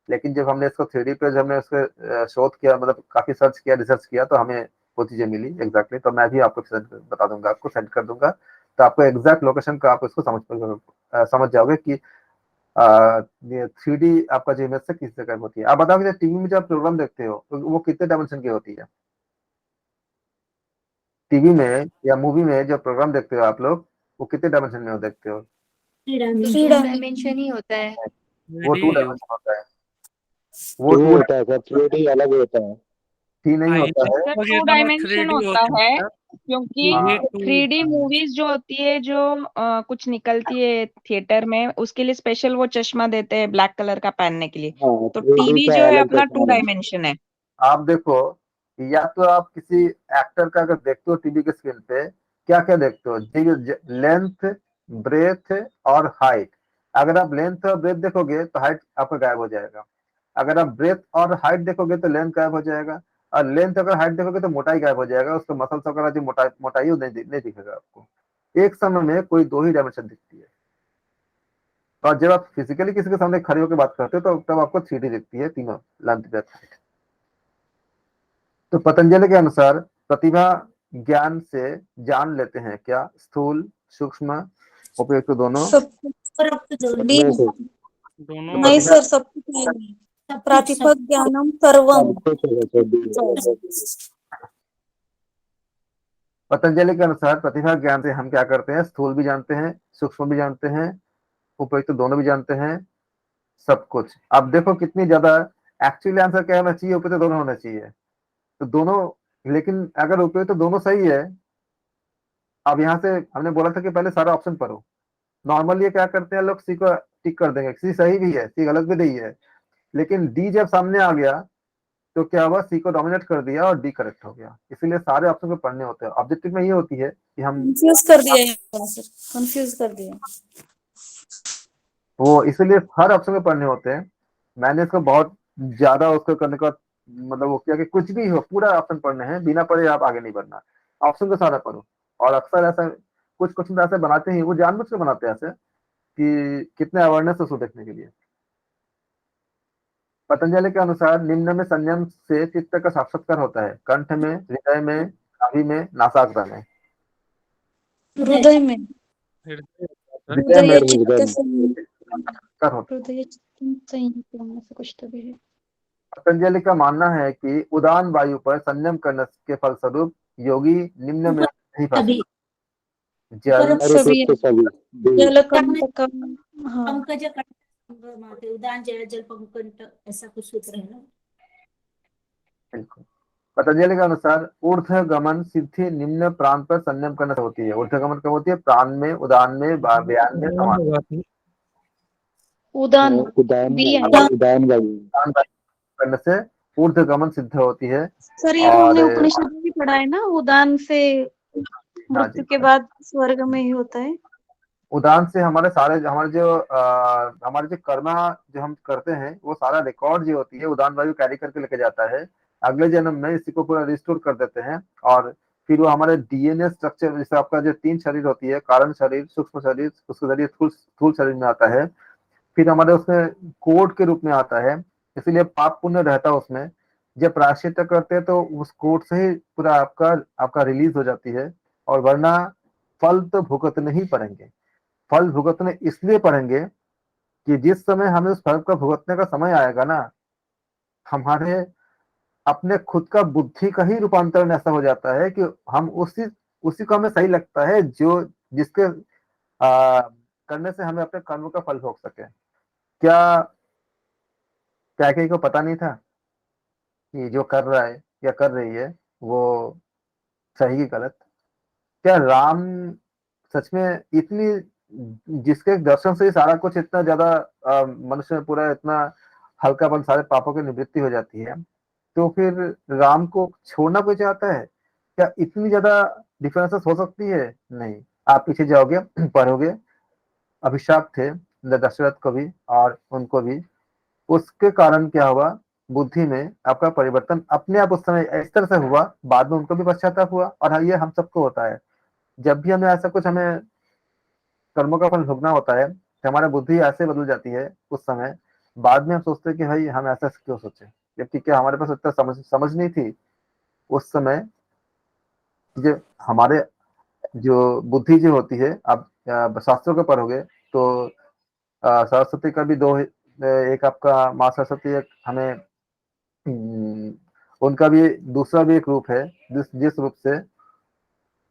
लेकिन जब हमने इसको 3D पे जब हमने उसके शोध किया, मतलब काफी सर्च किया, रिसर्च किया, तो हमें वो चीजें मिली एग्जैक्टली। तो मैं भी आपको बता दूंगा, आपको सेंड कर दूंगा, तो आपको एग्जैक्ट लोकेशन का आप इसको समझ जाओगे कि ये 3D आपका जो इमेज से किस जगह होती है। आप बताओ कि टीवी में जब आप प्रोग्राम देखते हो तो वो कितने डायमेंशन की होती है? टीवी में या मूवी में जो प्रोग्राम देखते हो आप लोग, वो कितने डायमेंशन में देखते हो? तो थ्री 2 डायमेंशन ही होता है। वो 2 डायमेंशन होता है, वो 2 2 होता है सर, 3D अलग होता है। थ्री नहीं हाँ, होता है। ये सर वगैरह 2 में डायमेंशन 3D होता होता है, है। क्योंकि हाँ, 3D मूवीज जो होती है, जो कुछ निकलती है थिएटर में, उसके लिए स्पेशल वो चश्मा देते हैं ब्लैक कलर का पहनने के लिए। हाँ, तो 3D टीवी का जो है अलग अपना 2 चश्मा है। डायमेंशन है। आप देखो, या तो आप किसी एक्टर का अगर देखते हो टीवी के स्क्रीन पे, क्या क्या देखते हो? लेंथ, ब्रेथ और हाइट। अगर आप लेंथ और ब्रेथ देखोगे तो हाइट आपका गायब हो जाएगा। अगर आप ब्रेथ और हाइट देखोगे तो लेंथ गायब हो जाएगा, और लेंथ अगर हाइट देखोगे तो मोटाई गायब हो जाएगा, उसका मसल्स वगैरह जो मोटाई वो नहीं दिखेगा आपको। एक समय में कोई 2 ही डायमेंशन दिखती है। और जब आप फिजिकली किसी के सामने खड़े होकर बात करते हो तो तब आपको 3D दिखती है, तीनों, लेंथ, ब्रेथ, हाइट। तो पतंजलि के अनुसार प्रतिभा ज्ञान से जान लेते हैं क्या, स्थूल, सूक्ष्म, उपयुक्त दोनों। सब और अब तो सब डी में से दोनों। तो नहीं प्रतिभा सर, सब कुछ नहीं। सब कुछ प्रातिपक ज्ञानम सर्वम। सब कुछ है सर, D। पतंजलि के अनुसार प्रतिभा ज्ञान से हम क्या करते हैं, स्थूल भी जानते हैं, सूक्ष्म भी जानते हैं, उपयुक्त दोनों भी जानते हैं, सब कुछ। अब देखो कितनी ज्यादा एक्चुअली आंसर क्या होना चाहिए, उपयुक्त दोनों होना चाहिए। तो दोनों, लेकिन अगर उपयुक्त दोनों सही है, अब यहाँ से हमने बोला था कि पहले सारा ऑप्शन पढ़ो। नॉर्मली ये क्या करते हैं लोग, सी को टिक कर देंगे, सी सही भी है, सी गलत भी नहीं है, लेकिन डी जब सामने आ गया तो क्या हुआ, सी को डोमिनेट कर दिया और डी करेक्ट हो गया। इसीलिए सारे ऑप्शन को पढ़ने होते हैं। ऑब्जेक्टिव में ये होती है कि हम कंफ्यूज कर दिया यहाँ सर, कंफ्यूज कर दिया। वो, इसलिए हर ऑप्शन को पढ़ने होते हैं। मैंने इसको बहुत ज्यादा उसको करने का मतलब वो किया कि कुछ भी हो पूरा ऑप्शन पढ़ने हैं, बिना पढ़े आप आगे नहीं बढ़ना, ऑप्शन को सारा पढ़ो। और अक्सर ऐसा कुछ क्वेश्चन ऐसे बनाते हैं, वो जानबूझ के बनाते हैं ऐसे कि कितने अवेयरनेस उसको देखने के लिए। पतंजलि के अनुसार निम्न में संयम से चित्त का साक्षात्कार होता है, कंठ में, हृदय में, नाभि में, नासाग्र में। हृदय में, हृदय होता है। हृदय में हृदय चित्त साक्षात्कार होता है। हृदय चित्त संयम से कुछ तो भी है। पतंजलि का मानना है कि उदान वायु पर संयम करने के फलस्वरूप योगी निम्न में नहीं सभी फंसता। जल, सभी तो सभी D। जल कंटकम। हाँ, पंकज कंठ उदान जय जल पंकज, ऐसा कुछ सूत्र है ना। बिल्कुल। पतंजलि के अनुसार ऊर्ध्व गमन सिद्धि निम्न प्राण पर संयम करने से होती है। ऊर्ध्व गमन कब होती है? प्राण में, उदान में, व्यान में, समान में। उदान उदान बी वायु, है। उदान वायु। उदान वायु करने से ऊर्ध्वगमन सिद्ध होती है। सर ये और हमने उपनिषद में भी पढ़ा है ना, उदान से हाँ मृत्यु जी, के बाद स्वर्ग में ही होता है। उदान से हमारे सारे हमारे जो कर्म जो हम करते हैं वो सारा रिकॉर्ड जो होती है उदान वायु कैरी करके लेके जाता है अगले जन्म में, इसी को पूरा रिस्टोर कर देते हैं। और फिर वो हमारे डीएनए स्ट्रक्चर, जैसे आपका जो 3 शरीर होती है, कारण शरीर, सूक्ष्म शरीर, उसके जरिए स्थूल शरीर में आता है। फिर हमारे उसमें कोड के रूप में आता है, इसीलिए पाप पुण्य रहता है उसमें। जब प्रायश्चित करते हैं तो उस कोड से ही पूरा आपका आपका रिलीज हो जाती है। और वरना फल तो भुगतने ही पड़ेंगे। फल भुगतने इसलिए पड़ेंगे कि जिस समय हमें उस फल का भुगतने का समय आएगा ना, हमारे अपने खुद का बुद्धि का ही रूपांतरण ऐसा हो जाता है कि हम उसी उसी को हमें सही लगता है जो जिसके करने से हमें अपने कर्म का फल भोग सके। क्या कैके को पता नहीं था कि जो कर रहा है या कर रही है वो सही की गलत? क्या राम सच में इतनी, जिसके दर्शन से ही सारा कुछ इतना ज्यादा मनुष्य में पूरा इतना हल्कापन, सारे पापों की निवृत्ति हो जाती है, तो फिर राम को छोड़ना कोई चाहता है क्या? इतनी ज्यादा डिफरेंसेस हो सकती है? नहीं। आप पीछे जाओगे पढ़ोगे, अभिशाप थे दशरथ को भी और उनको भी। उसके कारण क्या हुआ, बुद्धि में आपका परिवर्तन अपने आप उस समय इस तरह से हुआ, बाद में उनको भी पश्चाताप हुआ। और हाँ, ये हम सबको होता है। जब भी हमें ऐसा कुछ हमें कर्मों का फल भोगना होता है तो हमारी बुद्धि ऐसे बदल जाती है उस समय। बाद में हम सोचते हैं कि भाई हम ऐसा क्यों सोचे, जबकि क्या हमारे पास इतना समझ नहीं थी उस समय। जो हमारे जो बुद्धि जो होती है, आप शास्त्रों के पढ़ोगे तो सरस्वती का भी दो, एक आपका माँ सरस्वती, एक हमें उनका भी दूसरा भी एक रूप है, जिस रूप से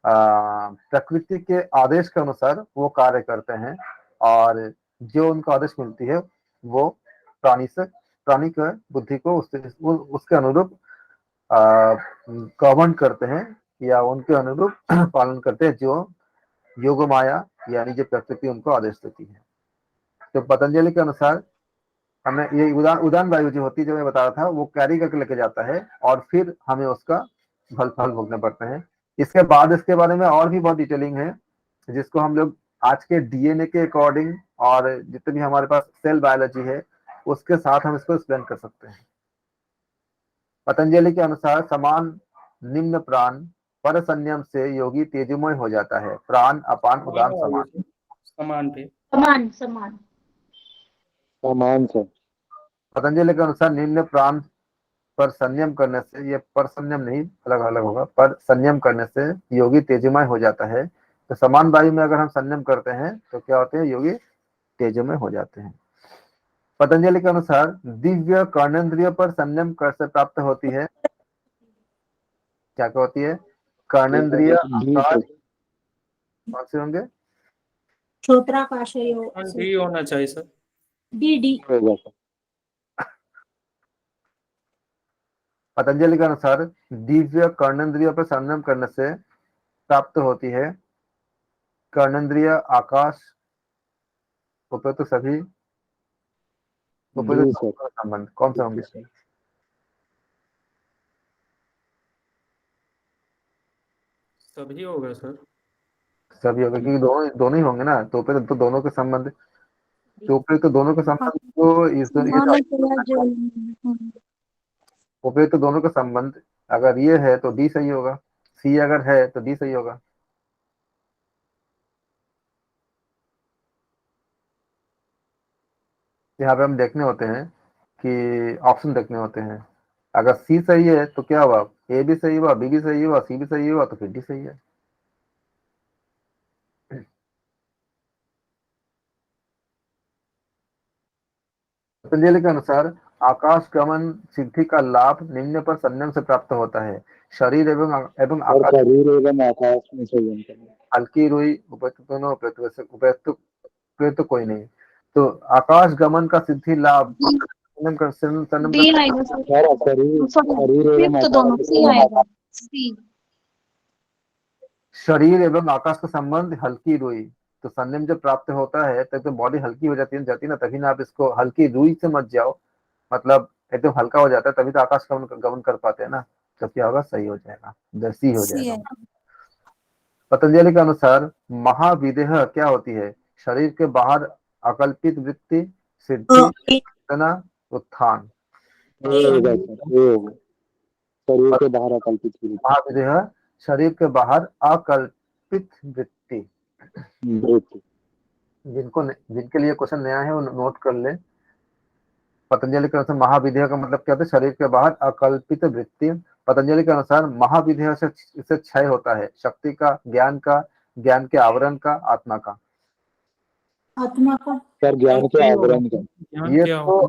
प्रकृति के आदेश के अनुसार वो कार्य करते हैं। और जो उनको आदेश मिलती है वो प्राणी के बुद्धि को उसके अनुरूप गवर्न करते हैं, या उनके अनुरूप पालन करते हैं, जो योग माया यानी जो प्रकृति उनको आदेश देती है। तो पतंजलि के अनुसार हमें ये उदान वायु जो होती है, जो मैं बता रहा था, वो कैरी करके लेके जाता है और फिर हमें उसका फल भोगने पड़ते हैं। इसके बाद इसके बारे में और भी बहुत डिटेलिंग है, जिसको हम लोग आज के डीएनए के अकॉर्डिंग और जितने भी हमारे पास सेल बायोलॉजी है उसके साथ हम इसको एक्सप्लेन कर सकते हैं। पतंजलि के अनुसार समान निम्न प्राण पर संयम से योगी तेजोमय हो जाता है। प्राण अपान उदान समान। समान पे समान समान समान से। पतंजलि के अनुसार निम्न प्राण पर संयम करने से, ये पर संयम नहीं, अलग अलग होगा, पर संयम करने से योगी तेजोमय हो जाता है। तो समान वायु में अगर हम संयम करते हैं तो क्या होते हैं, योगी तेजोमय हो जाते हैं। पतंजलि के अनुसार दिव्य कर्णेंद्रिय पर संयम कर से प्राप्त होती है। क्या क्या होती है? कर्णेंद्रिय आकाश, कौन से होंगे? श्रोत्राकाशयो डी होना चाहिए सर। डी डी पतंजलि के अनुसार दिव्य कर्णेंद्रिय पर संयम करने से प्राप्त होती है कर्णेंद्रिय आकाश, उपयुक्त तो सभी, उपयुक्त संबंध कौन सा होंगे? सभी होगा सर। सभी होगा, क्योंकि दोनों ही होंगे ना। तो पे तो दोनों के संबंध, तो पे तो दोनों के संबंध तो उन्होंने किया जो उपयुक्त तो दोनों का संबंध अगर ये है तो डी सही होगा, सी अगर है तो डी सही होगा। यहाँ पे हम देखने होते हैं कि ऑप्शन देखने होते हैं। अगर सी सही है तो क्या हुआ, ए भी सही हुआ, बी भी सही हुआ, सी भी सही हुआ, तो फिर डी सही है। पतंजलि के अनुसार आकाश गमन सिद्धि का लाभ निम्न पर संयम से प्राप्त होता है। शरीर एवं और आकाश, शरीर एवं आकाश में संयम करना। हल्की रुई, उपयुक्त दोनों, उपयुक्त कोई नहीं। तो आकाश गमन का सिद्धि लाभ संयम डी आएगा सर। सारा शरीर एवं तो दोनों सी आएगा, सी। शरीर एवं आकाश का संबंध हल्की रुई, तो संयम जब प्राप्त होता है तब तो बॉडी हल्की हो जाती है ना, तभी ना आप इसको हल्की रूई से मत जाओ, मतलब एकदम हल्का हो जाता है तभी तो आकाश गमन गमन कर पाते हैं ना, तो क्या होगा, सही हो जाएगा, दसी हो सी है। जाएगा। पतंजलि के अनुसार महाविदेह क्या होती है? शरीर के बाहर अकल्पित वृत्ति, सिद्धि, चेतना, उत्थान। ये होगा सर, ये होगा शरीर के बाहर अकल्पित वृत्ति। महाविदेह शरीर के बाहर अकल्पित वृत्ति। जिनके लिए क्वेश्चन नया है वो नोट कर ले। पतंजलि के अनुसार महाविदेह का मतलब क्या होता है? शरीर के बाहर अकल्पित वृत्ति। पतंजलि के अनुसार महाविदेह से क्षय होता है शक्ति का, ज्ञान के आवरण का, आत्मा का। आत्मा का सर ज्ञान के आवरण का। ज्ञान ये क्या तो होगा?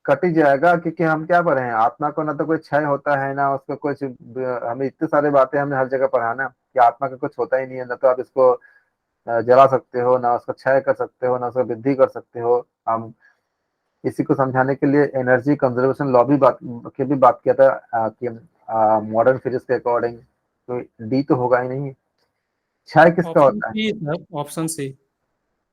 कट ही जाएगा, क्योंकि हम क्या पढ़े हैं, आत्मा को ना तो कोई क्षय होता है ना उसका कुछ, हमें इतने सारे बातें हमने हर जगह पढ़ा ना कि आत्मा का कुछ होता ही नहीं है, ना तो आप इसको जला सकते हो, ना उसका क्षय कर सकते हो, ना उसका वृद्धि कर सकते हो। हम इसी को समझाने के लिए एनर्जी कंजर्वेशन लॉ की भी बात किया था कि मॉडर्न फिजिक्स के अकॉर्डिंग तो डी तो होगा ही नहीं। क्षय किसका ऑप्शन होता है? सी सर, ऑप्शन सी।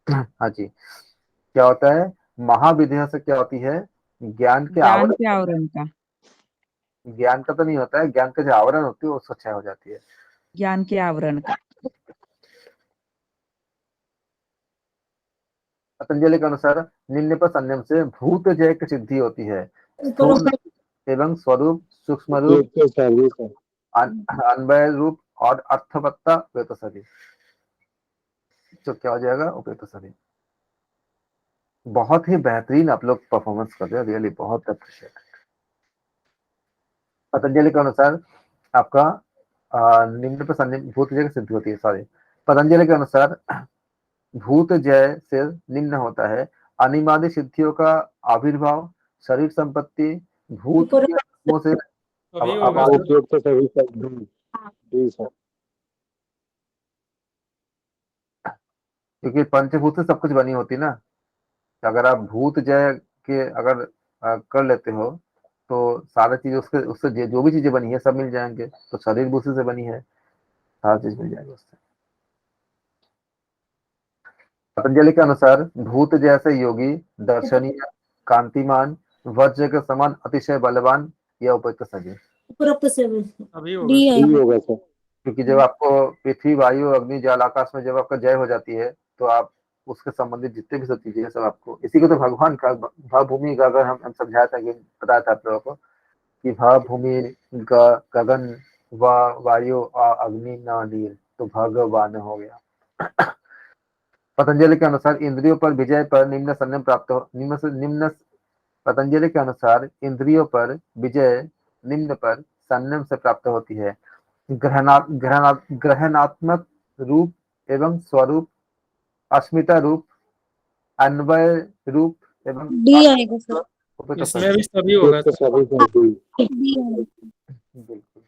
हाँ जी, क्या होता है? महाविदेह से क्या होती है? ज्ञान के ज्ञान आवरण। के आवरण का, ज्ञान का तो नहीं होता है, ज्ञान का जो आवरण होती है वो क्षय हो जाती है। ज्ञान के आवरण का। पतंजलि के अनुसार निम्न पर संयम से भूत जय की सिद्धि होती है। ऊपर स्थूल एवं स्वरूप, सूक्ष्म ये रूप, तो सर, ये सर अन्वय रूप और अर्थवत्ता उपयुक्त सभी। तो क्या हो जाएगा? उपयुक्त सभी। बहुत ही बेहतरीन आप लोग परफॉर्मेंस कर रहे हो, रियली बहुत अप्रिशिएट। पतंजलि के अनुसार आपका निम्न पर संयम भूत जय की सिद्धि होती है, सॉरी। पतंजलि के अनुसार भूत जय से निम्न होता है अनिमादि सिद्धियों का आविर्भाव, शरीर संपत्ति, भूत ऊपर के आत्मों से अभी अब होगा अब सर। उपयुक्त सभी सर, जी सर। क्योंकि पंचभूत से सब कुछ बनी होती ना, तो अगर आप भूत जय के अगर कर लेते हो तो सारी चीज उसके उससे जो भी चीजें बनी है सब मिल जाएंगे, तो शरीर भी उसी से बनी है, सारी चीज मिल जाएगी उससे। पतंजलि के अनुसार भूत जैसे योगी दर्शनीय, कांतिमान, वज्र के समान अतिशय बलवान या उपयुक्त सभी। उपरोक्त से अभी होगा डी सर। ये आएगा। होगा सर। क्योंकि जब आपको पृथ्वी, वायु, अग्नि, जल, आकाश में जब आपका जय हो जाती है तो आप उसके संबंधित जितने भी सब चीजें हैं सब आपको, इसी को तो भगवान का भाव भूमि का, अगर हम समझाया था कि बताया था आप लोगों को कि भाव भूमि गगन व वायु अग्नि न नील, तो भगवान हो गया। पतंजलि के अनुसार इंद्रियों पर विजय पर निम्न संयम प्राप्त हो, निम्न पतंजलि के अनुसार इंद्रियों पर विजय निम्न पर संयम से प्राप्त होती है। ग्रहणात्मक रूप एवं स्वरूप, अस्मिता रूप, अन्वय रूप एवं डी आएगा सर। उपयुक्त इसमें सभी। भी सभी होगा उपयुक्त सर। सभी सर, जी। डी आएगा। बिल्कुल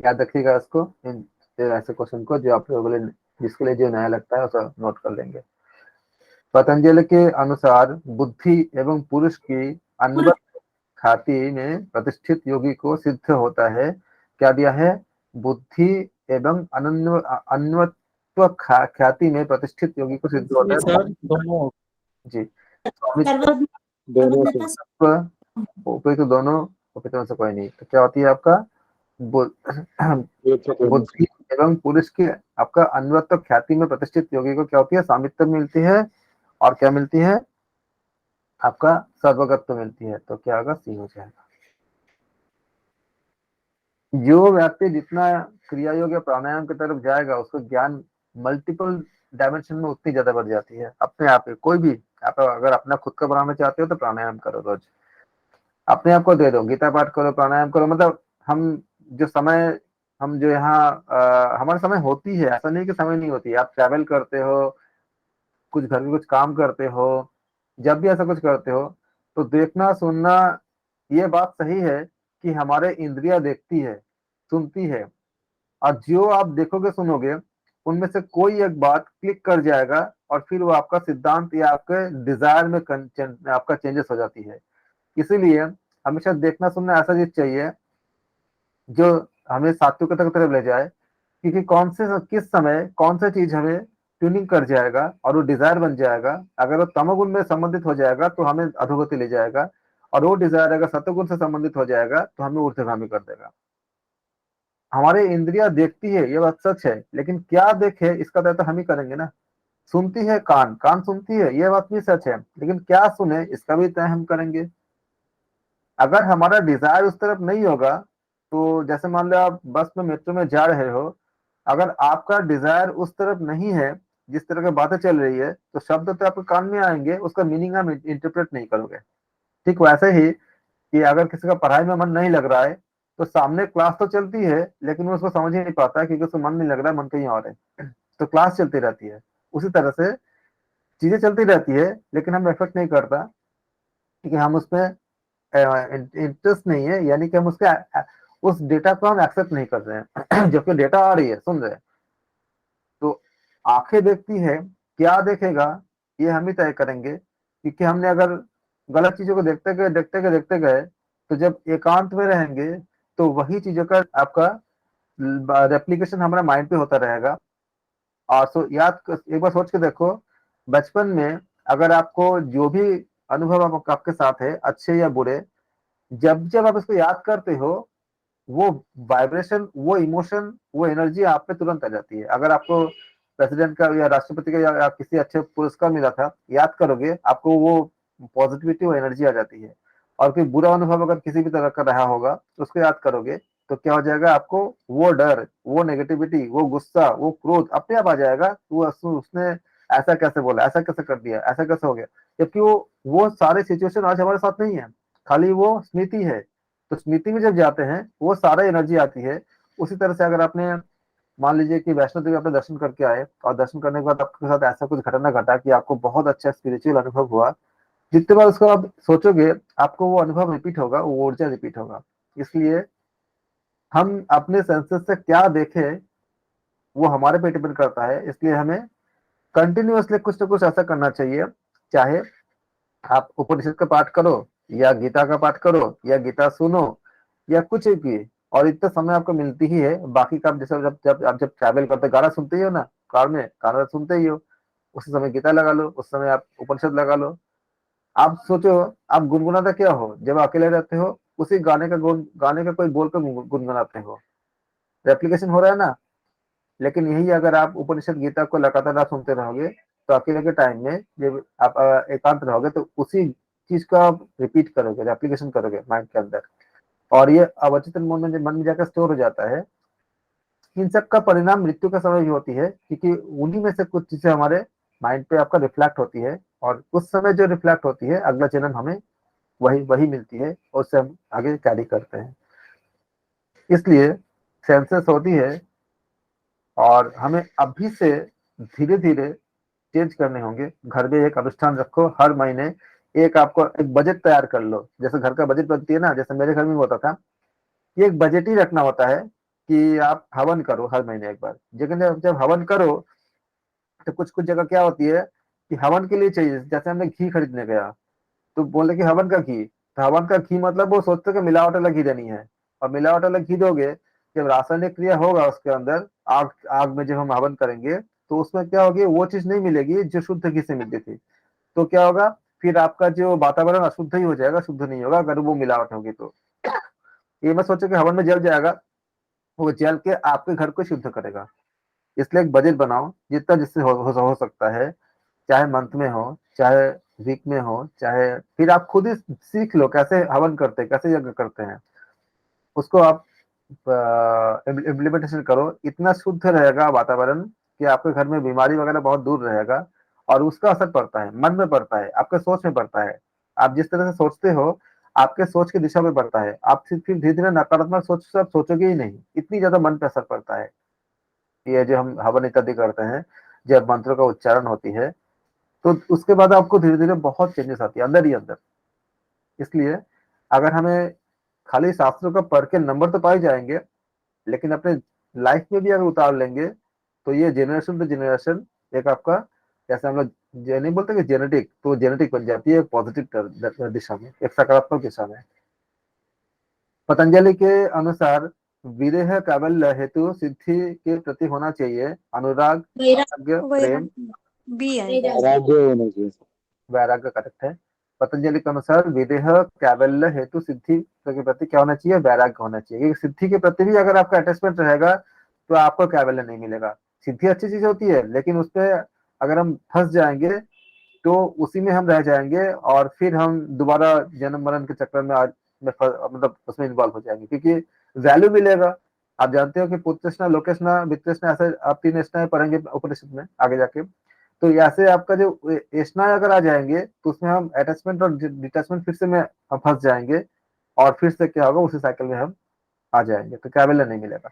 याद रखिएगा इसको, इन ऐसे क्वेश्चन को जो आप लोगों के लिए, जिसके लिए जो नया लगता है उसे नोट कर लेंगे। पतंजलि के अनुसार बुद्धि एवं पुरुष की अन्वत ख्याति में प्रतिष्ठित योगी को सिद्ध होता है। क्या दिया है? बुद्धि एवं अन्वत्व ख्याति में प्रतिष्ठित योगी को सिद्ध होता जी है। सर, दोनों। जी, सर्वज्ञ दोनों से सर्वज्ञता उपयुक्त दोनों, उपयुक्त में से कोई नहीं, तो क्या होती है आपका एक से दोनों से। बुद्धि एवं पुरुष की आपका अन्वत्व ख्याति में प्रतिष्ठित योगी को क्या होती है? सामित्व मिलती है, और क्या मिलती है? आपका सर्वगत्व मिलती है, तो क्या होगा? सी हो जाएगा। जो व्यक्ति जितना क्रिया योग या प्राणायाम की तरफ जाएगा उसको ज्ञान मल्टीपल डायमेंशन में उतनी ज्यादा बढ़ जाती है अपने आप ही। कोई भी आप अगर अपना खुद का बढ़ाना चाहते हो तो प्राणायाम करो, रोज अपने आप को दे दो, गीता पाठ करो, प्राणायाम करो। मतलब हम जो यहाँ हमारे समय होती है, ऐसा नहीं कि समय नहीं होती है। आप ट्रैवल करते हो, कुछ घर में कुछ काम करते हो, जब भी ऐसा कुछ करते हो तो देखना सुनना, ये बात सही है कि हमारे इंद्रियां देखती है, सुनती है, और जो आप देखोगे सुनोगे उनमें से कोई एक बात क्लिक कर जाएगा और फिर वो आपका सिद्धांत या आपके डिजायर में आपका चेंजेस हो जाती है। इसीलिए हमेशा देखना सुनना ऐसा चीज चाहिए जो हमें सात्विकता की तरफ ले जाए, क्योंकि किस समय कौन सा चीज हमें ट्यूनिंग कर जाएगा और वो डिजायर बन जाएगा। अगर वो तमोगुण में संबंधित हो जाएगा तो हमें अधोगति ले जाएगा, और वो डिजायर अगर सत्वगुण से संबंधित हो जाएगा तो हमें ऊर्ध्वगामी कर देगा। हमारी इंद्रियां देखती है, ये बात सच है, लेकिन क्या देखे इसका तय तो हम ही करेंगे ना। सुनती है कान, कान सुनती है, ये बात भी सच है, लेकिन क्या सुने इसका भी तय हम करेंगे। अगर हमारा डिजायर उस तरफ नहीं होगा, तो जैसे मान लो आप बस में मेट्रो में जा रहे हो, अगर आपका डिजायर उस तरफ नहीं है, जिस तरह की बातें चल रही है, तो शब्द तो आपके कान में आएंगे, उसका मीनिंग आप इंटरप्रेट नहीं करोगे। ठीक वैसे ही कि अगर किसी का पढ़ाई में मन नहीं लग रहा है, तो सामने क्लास तो चलती है लेकिन वो उसको समझ ही नहीं पाता, क्योंकि उसको मन नहीं लग रहा है, मन कहीं और है। तो क्लास चलती रहती है। उसी तरह से चीजें चलती रहती है, लेकिन हम एफर्ट नहीं करता, क्योंकि हम उसमें इंटरेस्ट नहीं है, यानी कि हम उस डेटा को हम एक्सेप्ट नहीं कर रहे हैं। जबकि डेटा आ रही है, सुन रहे हैं। तो आंखें देखती है, क्या देखेगा ये हम ही तय करेंगे, क्योंकि हमने अगर गलत चीजों को देखते गए, तो जब एकांत में रहेंगे तो वही चीजों का आपका रेप्लिकेशन हमारे माइंड पे होता रहेगा। और एक बार सोच के देखो, बचपन में अगर आपको जो भी अनुभव आपके साथ है, अच्छे या बुरे, जब जब आप इसको याद करते हो, वो वाइब्रेशन, वो इमोशन, वो एनर्जी आप पे तुरंत आ जाती है। अगर आपको प्रेसिडेंट का या राष्ट्रपति का या किसी अच्छे पुरस्कार मिला था, याद करोगे, आपको वो पॉजिटिविटी, वो एनर्जी आ जाती है। और कोई बुरा अनुभव अगर किसी भी तरह का रहा होगा, तो उसको याद करोगे, तो क्या हो जाएगा, आपको वो डर, वो नेगेटिविटी, वो गुस्सा, वो क्रोध अपने आप आ जाएगा। उसने ऐसा कैसे बोला, ऐसा कैसे कर दिया, ऐसा कैसे हो गया, जबकि वो सारे सिचुएशन आज हमारे साथ नहीं है, खाली वो स्मृति है। तो स्मृति में जब जाते हैं, वो सारा एनर्जी आती है। उसी तरह से अगर आपने मान लीजिए कि वैष्णो देवी आपने दर्शन करके आए, और दर्शन करने के बाद आपके साथ ऐसा कुछ घटना घटा कि आपको बहुत अच्छा स्पिरिचुअल अनुभव हुआ, जितने बार उसको आप सोचोगे, आपको वो अनुभव रिपीट होगा, वो ऊर्जा रिपीट होगा। इसलिए हम अपने सेंसेस से क्या देखें, वो हमारे पे डिपेंड करता है। इसलिए हमें कंटिन्यूअसली कुछ ना कुछ ऐसा करना चाहिए, चाहे आप उपनिषद का पाठ करो, या गीता का पाठ करो, या गीता सुनो, या कुछ भी। और इतना समय आपको मिलती ही है, बाकी का आप जैसे जब ट्रैवल करते, गाना सुनते ही हो ना, कार में गाना सुनते ही हो, उस समय गीता लगा लो, उस समय आप उपनिषद लगा लो। आप सोचो, आप गुनगुनाते क्या हो जब अकेले रहते हो, उसी गाने का कोई बोल कर गुनगुनाते हो, रेप्लिकेशन हो रहा है ना। लेकिन यही अगर आप उपनिषद गीता को लगातार आप सुनते रहोगे, तो अकेले के टाइम में जब आप एकांत रहोगे, तो उसी चीज को आप रिपीट करोगे, रेप्लिकेशन करोगे माइंड के अंदर, और ये अवचेतन मन में जाकर स्टोर हो जाता है। इन सब का परिणाम मृत्यु का समय भी होती है, क्योंकि उन्हीं में से कुछ चीजें हमारे माइंड पे आपका रिफ्लेक्ट होती है, और उस समय जो रिफ्लेक्ट होती है, अगला जन्म हमें वही वही मिलती है, और उससे हम आगे कैरी करते हैं। इसलिए सेंसेस होती है, और हमें अभी से धीरे धीरे चेंज करने होंगे। घर में एक अनुष्ठान रखो, हर महीने आपको एक बजट तैयार कर लो। जैसे घर का बजट बनती है ना, जैसे मेरे घर में होता था, ये एक बजट ही रखना होता है कि आप हवन करो हर महीने एक बार। लेकिन जब हवन करो, तो कुछ कुछ जगह क्या होती है कि हवन के लिए चाहिए, जैसे हमने घी खरीदने गया, तो बोले कि हवन का घी, तो हवन का घी मतलब वो सोचते कि मिलावट वाला घी देनी है, और मिलावट वाला घी दोगे, जब रासायनिक क्रिया होगा उसके अंदर, आग आग में जब हम हवन करेंगे, तो उसमें क्या होगी, वो चीज नहीं मिलेगी जो शुद्ध घी से मिलती थी। तो क्या होगा, फिर आपका जो वातावरण अशुद्ध ही हो जाएगा, शुद्ध नहीं होगा, अगर वो मिलावट होगी तो। ये मत सोचो कि हवन में जल जाएगा, वो जल के आपके घर को शुद्ध करेगा। इसलिए एक बजट बनाओ, जितना जिससे हो सकता है, चाहे मंथ में हो, चाहे वीक में हो, चाहे फिर आप खुद ही सीख लो कैसे हवन करते हैं, कैसे यज्ञ करते हैं, उसको आप इम्प्लीमेंटेशन करो। इतना शुद्ध रहेगा वातावरण कि आपके घर में बीमारी वगैरह बहुत दूर रहेगा। और उसका असर पड़ता है, मन में पड़ता है, आपके सोच में पड़ता है। आप जिस तरह से सोचते हो, आपके सोच की दिशा में पड़ता है। आप फिर धीरे धीरे नकारात्मक सोच से आप सोचोगे ही नहीं, इतनी ज्यादा मन पे असर पड़ता है। ये जो हम हवन इत्यादि करते हैं, जब मंत्रों का उच्चारण होती है, तो उसके बाद आपको धीरे धीरे बहुत चेंजेस आती है अंदर ही अंदर। इसलिए अगर हमें खाली शास्त्रों का पढ़ के नंबर तो पाए जाएंगे, लेकिन अपने लाइफ में भी अगर उतार लेंगे, तो ये जनरेशन टू जनरेशन एक आपका, जैसे हम लोग नहीं बोलते कि जेनेटिक, तो जेनेटिक बन जाती है पॉजिटिव दिशा में, एक सकारात्मक दिशा में। पतंजलि के अनुसार विदेह कैवल्य हेतु सिद्धि के प्रति होना चाहिए अनुराग, वैराग्य, वैराग्य, प्रेम, बी आएगा। वैराग्य। राज्य होना चाहिए। वैराग्य करेक्ट है। पतंजलि के अनुसार विदेह कैवल्य हेतु सिद्धि के प्रति क्या होना चाहिए, वैराग्य होना चाहिए, क्योंकि सिद्धि के प्रति भी अगर आपका अटैचमेंट रहेगा तो आपको कैवल्य नहीं मिलेगा। सिद्धि अच्छी चीज होती है, लेकिन उस पर अगर हम फंस जाएंगे तो उसी में हम रह जाएंगे और फिर हम दोबारा जन्म मरण के चक्कर में मतलब उसमें इन्वॉल्व हो जाएंगे, क्योंकि वैल्यू मिलेगा। आप जानते हो कि पुत्रष्णा, लोकेशना, वित्तष्णा, ऐसे आप 3 एष्णाएं पढ़ेंगे उपनिषद में आगे जाके। तो ऐसे आपका जो एष्णाएं अगर आ जाएंगे तो उसमें हम अटैचमेंट और डिटैचमेंट फिर से में हम फंस जाएंगे और फिर से क्या होगा, उसी साइकिल में हम आ जाएंगे, तो कैवल्य नहीं मिलेगा।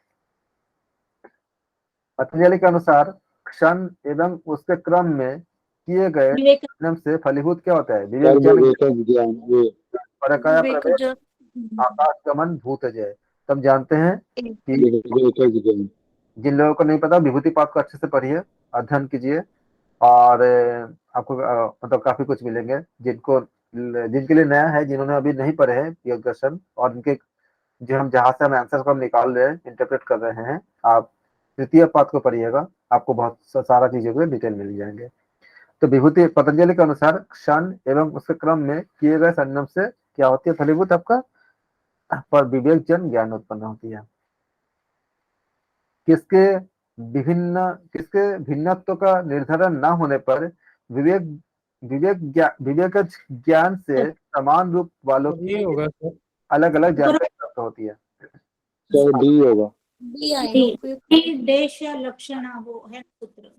पतंजलि के अनुसार क्षण एवं उसके क्रम में किए गए विवेक, नियम से फलीभूत क्या होता है, विवेक कर्म जन, विवेक ज्ञान ये परकाया विवेक प्रवेश, जो आकाश गमन, भूत जय। तब जानते हैं कि विवेक ज्ञान। जिन लोगों को नहीं पता विभूति पाठ को अच्छे से पढ़िए, अध्ययन कीजिए, और आपको मतलब काफी कुछ मिलेंगे। जिनके लिए नया है, जिन्होंने अभी नहीं पढ़े हैं योग दर्शन, और इनके जो हम जहाँ से हम आंसर को हम निकाल रहे हैं, इंटरप्रेट कर रहे हैं, आप तृतीय पाठ को पढ़िएगा, आपको बहुत सारा चीजों के डिटेल मिल जाएंगे। तो विभूति पतंजलि के अनुसार क्षण एवं उसके क्रम में किए गए संयम से क्या होती है फलीभूत, आपका पर विवेक जन ज्ञान उत्पन्न होती है। किसके किसके भिन्नत्व का निर्धारण न होने पर विवेक विवेक ज्ञान से समान रूप वालों तो ये की होगा सर। अलग अलग जानकारी प्राप्त होती है। तो डी होगा। बी आएगा उपयुक्त। देश या लक्षण वो है सूत्र।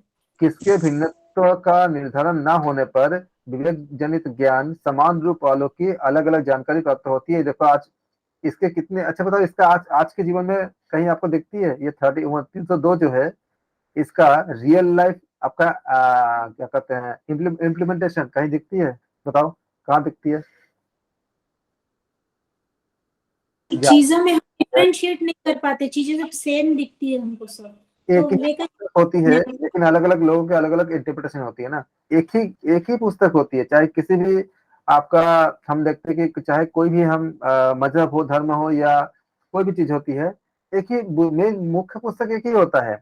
किसके भिन्नत्व का निर्धारण न होने पर विवेक जनित ज्ञान समान रूप वालों की अलग अलग जानकारी प्राप्त होती है। देखो आज इसके कितने, अच्छा बताओ, इसका आज आज के जीवन में कहीं आपको दिखती है ये 302 जो है, इसका रियल लाइफ आपका क्या कहते हैं इम्प्लीमेंटेशन कहीं दिखती है, बताओ कहाँ दिखती है? चीजों में हम डिफरेंशिएट नहीं कर पाते, चीजें सब सेम दिखती है हमको सब। तो एक ही विवेक पुस्तक होती है, लेकिन अलग अलग लोगों के अलग अलग इंटरप्रिटेशन होती है ना। एक ही पुस्तक होती है, चाहे किसी भी आपका, हम देखते हैं कि चाहे कोई भी हम मजहब हो, धर्म हो, या कोई भी चीज होती है, एक ही मेन मुख्य पुस्तक एक ही होता है,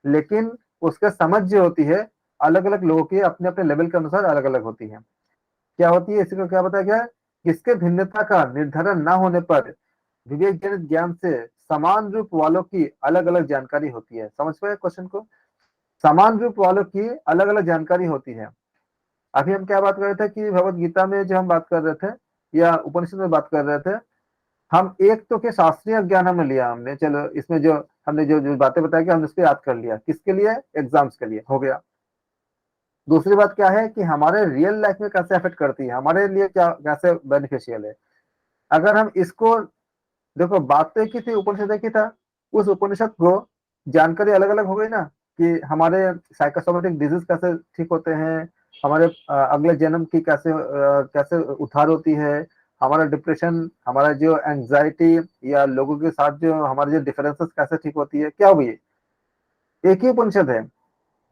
लेकिन उसका समझ जो होती है अलग अलग लोगों की अपने अपने लेवल के अनुसार अलग अलग होती है। क्या होती है, इसी को क्या बताया गया, किसके भिन्नता का निर्धारण न होने पर विवेक जनित ज्ञान से समान रूप वालों की अलग अलग जानकारी होती है। समझ पाए क्वेश्चन को? समान रूप वालों की अलग अलग जानकारी होती है। अभी हम क्या बात कर रहे थे कि भगवत गीता में जो हम बात कर रहे थे या उपनिषद में बात कर रहे थे, हम एक तो के शास्त्रीय ज्ञान हमने लिया, हमने चलो इसमें जो हमने जो बातें बताई कि हमने उसको याद कर लिया, किसके लिए, एग्जाम्स के लिए, हो गया। दूसरी बात क्या है कि हमारे रियल लाइफ में कैसे अफेक्ट करती है, हमारे लिए क्या कैसे बेनिफिशियल है। अगर हम इसको देखो, बात तो एक ही थी, उपनिषद एक ही था, उस उपनिषद को जानकारी अलग अलग हो गई ना, कि हमारे साइकोसोमेटिक डिजीज कैसे ठीक होते हैं, हमारे अगले जन्म की कैसे उद्धार होती है, हमारा डिप्रेशन, हमारा जो एंजाइटी या लोगों के साथ जो हमारे जो डिफरेंसेस कैसे ठीक होती है, क्या हुई, एक ही उपनिषद है।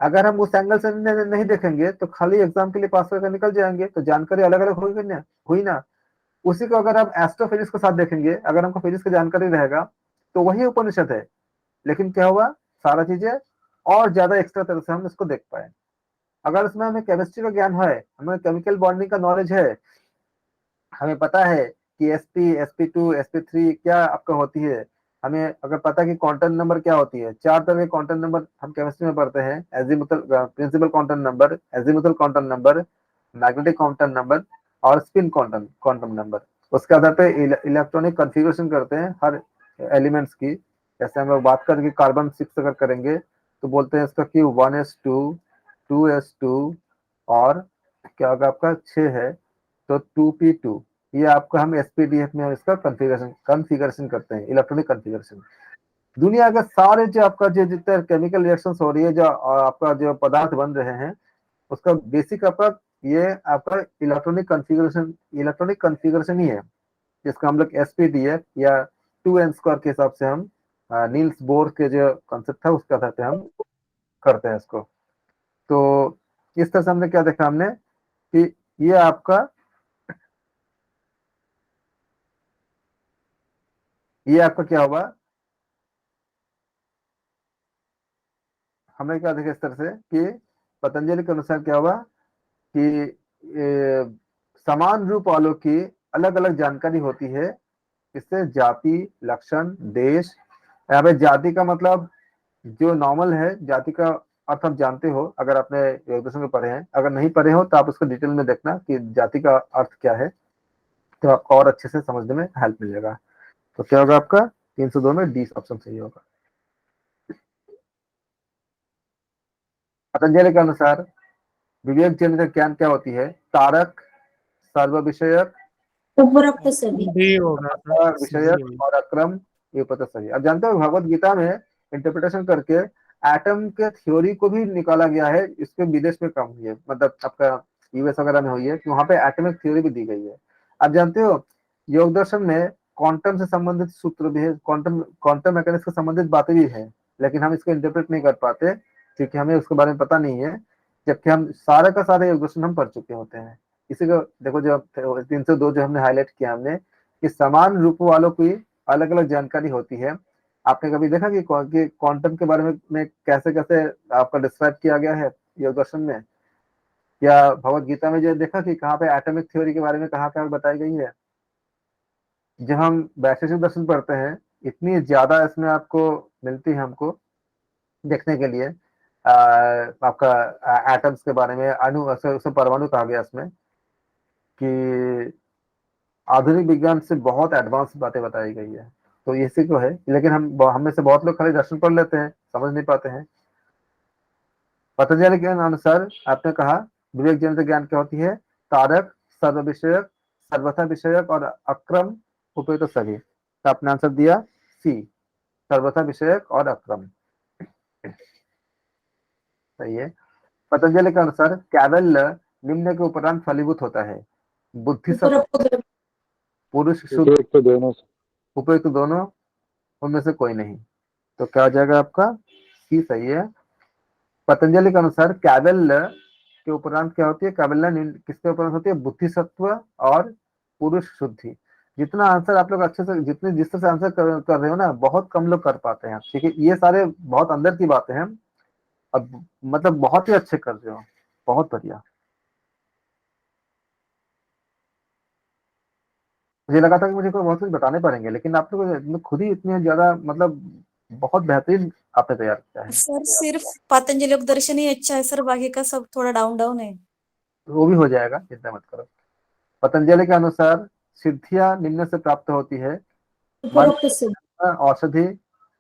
अगर हम उस एंगल से नहीं देखेंगे तो खाली एग्जाम के लिए पास करके निकल जाएंगे, तो जानकारी अलग अलग होगी ना, हुई ना। उसी को अगर हम एस्ट्रोफिजिक्स के साथ देखेंगे, अगर हमको फिजिक्स की जानकारी रहेगा तो वही उपनिषद है, लेकिन क्या हुआ, सारा चीजें और ज्यादा एक्स्ट्रा तरह से हम इसको देख पाए। अगर उसमें हमें केमिस्ट्री का ज्ञान है, हमें केमिकल बॉन्डिंग का नॉलेज है, हमें पता है कि sp2 sp3 क्या आपका होती है, हमें अगर पता है कि क्वांटम नंबर क्या होती है, 4 तरह के क्वांटम नंबर हम केमिस्ट्री में पढ़ते हैं, azimuthal principal quantum number, azimuthal quantum number, magnetic quantum number और स्पिन क्वांटम क्वांटम नंबर। उसके आधार पे इलेक्ट्रॉनिक कॉन्फ़िगरेशन करते हैं हर एलिमेंट्स की। जैसे हम लोग बात करेंगे कार्बन 6 अगर करेंगे तो बोलते हैं इसका कि 1s2 2s2 और क्या होगा आपका 6 है तो 2p2। ये आपका हम एसपीडीएफ में इसका कॉन्फ़िगरेशन करते हैं, इलेक्ट्रॉनिक कॉन्फ़िगरेशन। दुनिया के सारे जो आपका जो जितने केमिकल रिएक्शंस हो रही है, जो आपका जो पदार्थ बन रहे हैं, उसका बेसिक आपका ये आपका इलेक्ट्रॉनिक कॉन्फ़िगरेशन ही है, जिसका हम लोग एसपीडीएफ या 2n² के हिसाब से हम नील्स बोर के जो कॉन्सेप्ट था उसके आधार पे हम करते हैं इसको। तो इस तरह से हमने क्या देखा, हमने कि ये आपका क्या होगा, हमने क्या देखा इस तरह से कि पतंजलि के अनुसार क्या हुआ कि समान रूप वालों की अलग अलग जानकारी होती है। इससे जाति, लक्षण, देश, यहाँ पे जाति का मतलब जो नॉर्मल है, जाति का अर्थ आप जानते हो अगर आपने योग दर्शन में पढ़े हैं, अगर नहीं पढ़े हो तो आप उसको डिटेल में देखना कि जाति का अर्थ क्या है, तो आपको और अच्छे से समझने में हेल्प मिलेगा। तो क्या होगा आपका 302 में डी ऑप्शन सही होगा। पतंजलि के अनुसार विवेक जनित ज्ञान क्या होती है? तारक, सर्व विषयक, उपरोक्त सभी। डी होगा सर, विषयक और अक्रम, ये पता सही। अब जानते हो भगवत गीता में इंटरप्रिटेशन करके एटम के थ्योरी को भी निकाला गया है। इसके विदेश में कम हुई है, मतलब आपका यूएस वगैरह में हुई है कि वहां पे एटमिक थ्योरी भी दी गई है। आप जानते हो योग दर्शन में क्वांटम से संबंधित सूत्र भी है, क्वांटम क्वांटम मैकेनिक्स से संबंधित बातें भी है, लेकिन हम इसको इंटरप्रेट नहीं कर पाते क्योंकि हमें उसके बारे में पता नहीं है, जबकि हम सारे का सारे योग दर्शन हम पढ़ चुके होते हैं। इसी को देखो, जो 302 जो हमने हाईलाइट किया हमने कि समान रूप वालों की अलग अलग जानकारी होती है। आपने कभी देखा कि क्वांटम के बारे में कैसे कैसे आपका डिस्क्राइब किया गया है योग दर्शन में, या भगवत गीता में जो देखा कि कहाँ पे एटॉमिक थ्योरी के बारे में कहाँ कहाँ बताई गई है। जब हम वैशेषिक दर्शन पढ़ते हैं, इतनी ज्यादा इसमें आपको मिलती है हमको देखने के लिए। आपका एटम्स के बारे में, अणु, उसे परमाणु कहा गया इसमें, कि आधुनिक विज्ञान से बहुत एडवांस बातें बताई गई है। तो इसी को है, लेकिन हम में से बहुत लोग खाली दर्शन पढ़ लेते हैं, समझ नहीं पाते हैं। पतंजलि के अनुसार आपने कहा विवेक जनित ज्ञान क्या होती है? तारक, सर्व विषयक, सर्वथा विषयक और अक्रम, उपयुक्त सभी। तो आपने आंसर दिया सी, सर्वथा विषयक और अक्रम, सही है। पतंजलि के अनुसार कैवल्य निम्न के उपरांत फलीभूत होता है? बुद्धि, उपरोक्त पुरुष, शुद्ध, उपयुक्त दोनों से। उपयुक्त दोनों, उनमें से कोई नहीं। तो क्या हो जाएगा आपका सी सही है। पतंजलि के अनुसार कैवल्य के उपरांत क्या होती है? कैवल्य किसके उपरांत होती है? बुद्धि सत्व और पुरुष शुद्धि। जितना आंसर आप लोग अच्छे से, जितने जिस तरह से आंसर कर रहे हो ना, बहुत कम लोग कर पाते हैं, ठीक है। ये सारे बहुत अंदर की बातें हैं, अब मतलब बहुत ही अच्छे कर रहे हो, बहुत बढ़िया। मुझे लगा था कि मुझे को बहुत कुछ बताने पड़ेंगे, लेकिन आप लोग खुद ही इतने ज्यादा, मतलब बहुत बेहतरीन आपने तैयार किया है। सर सिर्फ पतंजलि योग दर्शन ही अच्छा है सर, बाकी का सब थोड़ा डाउन डाउन है। वो भी हो जाएगा, चिंता मत करो। पतंजलि के अनुसार सिद्धियां निम्न से प्राप्त होती है? मन, उपरोक्त सभी। औषधि,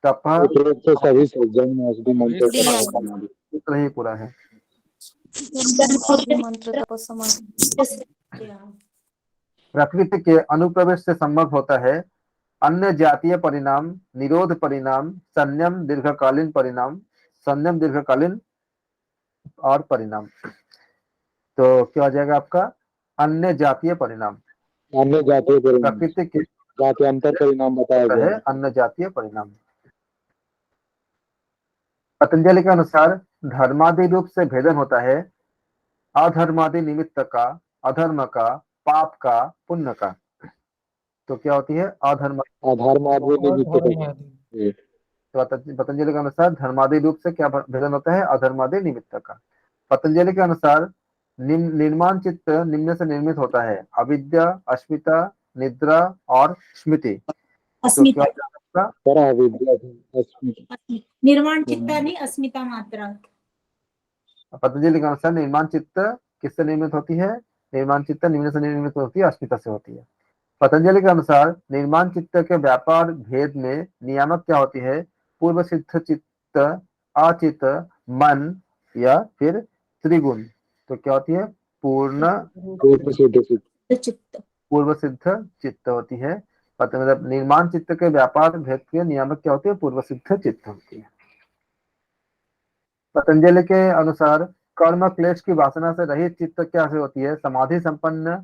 तप, उपयुक्त सभी से जन्म औषधि मंत्र डी तप आंसर। समाधि। सूत्र ही पूरा है। मंत्र तप समाधि। प्रकृति के अनुप्रवेश से संभव होता है अन्य जातीय परिणाम, निरोध परिणाम, संयम दीर्घकालीन परिणाम, संयम दीर्घकालीन और परिणाम। तो क्या हो जाएगा आपका अन्य जातीय परिणाम? अन्य जातीय परिणाम, प्रकृति के जात्यंतर परिणाम बताया होता गया है है। अन्य जातीय परिणाम। पतंजलि के अनुसार धर्मादि रूप से भेदन होता है अधर्मादि निमित्त का, अधर्म का, पाप का, पुण्य का। तो क्या होती है? अधर्म। अधर्मादि निमित्त धर्मादि। तो पतंजलि के अनुसार धर्मादि रूप से क्या भेदन होता है? अधर्मादि निमित्त का। पतंजलि के अनुसार निर्माण चित्त निम्न से निर्मित होता है? अविद्या, अस्मिता, निद्रा और स्मृति। तो अस्मिता। क्या होगा? परा विद्या अस्मिता। निर्माण चित्तानी अस्मिता मात्रा। पतंजलि के अनुसार निर्माण चित्त किससे निर्मित होती है? निर्माण चित्त निम्न से निर्मित होती है, अस्मिता से होती है। पतंजलि के अनुसार निर्माण चित्त के व्यापार भेद में नियामक क्या होती है? पूर्व सिद्ध चित्त, अचित, मन या फिर त्रिगुण। तो क्या होती है? पूर्ण सिद्ध सिद्ध। चित्त। पूर्व सिद्ध चित्त होती है। मतलब निर्माण चित्त के व्यापार भेद के नियामक क्या होती है? पूर्व सिद्ध चित्त होती है। पतंजलि के अनुसार कर्म क्लेश की वासना से रहित चित्त क्या से होती है? समाधि संपन्न,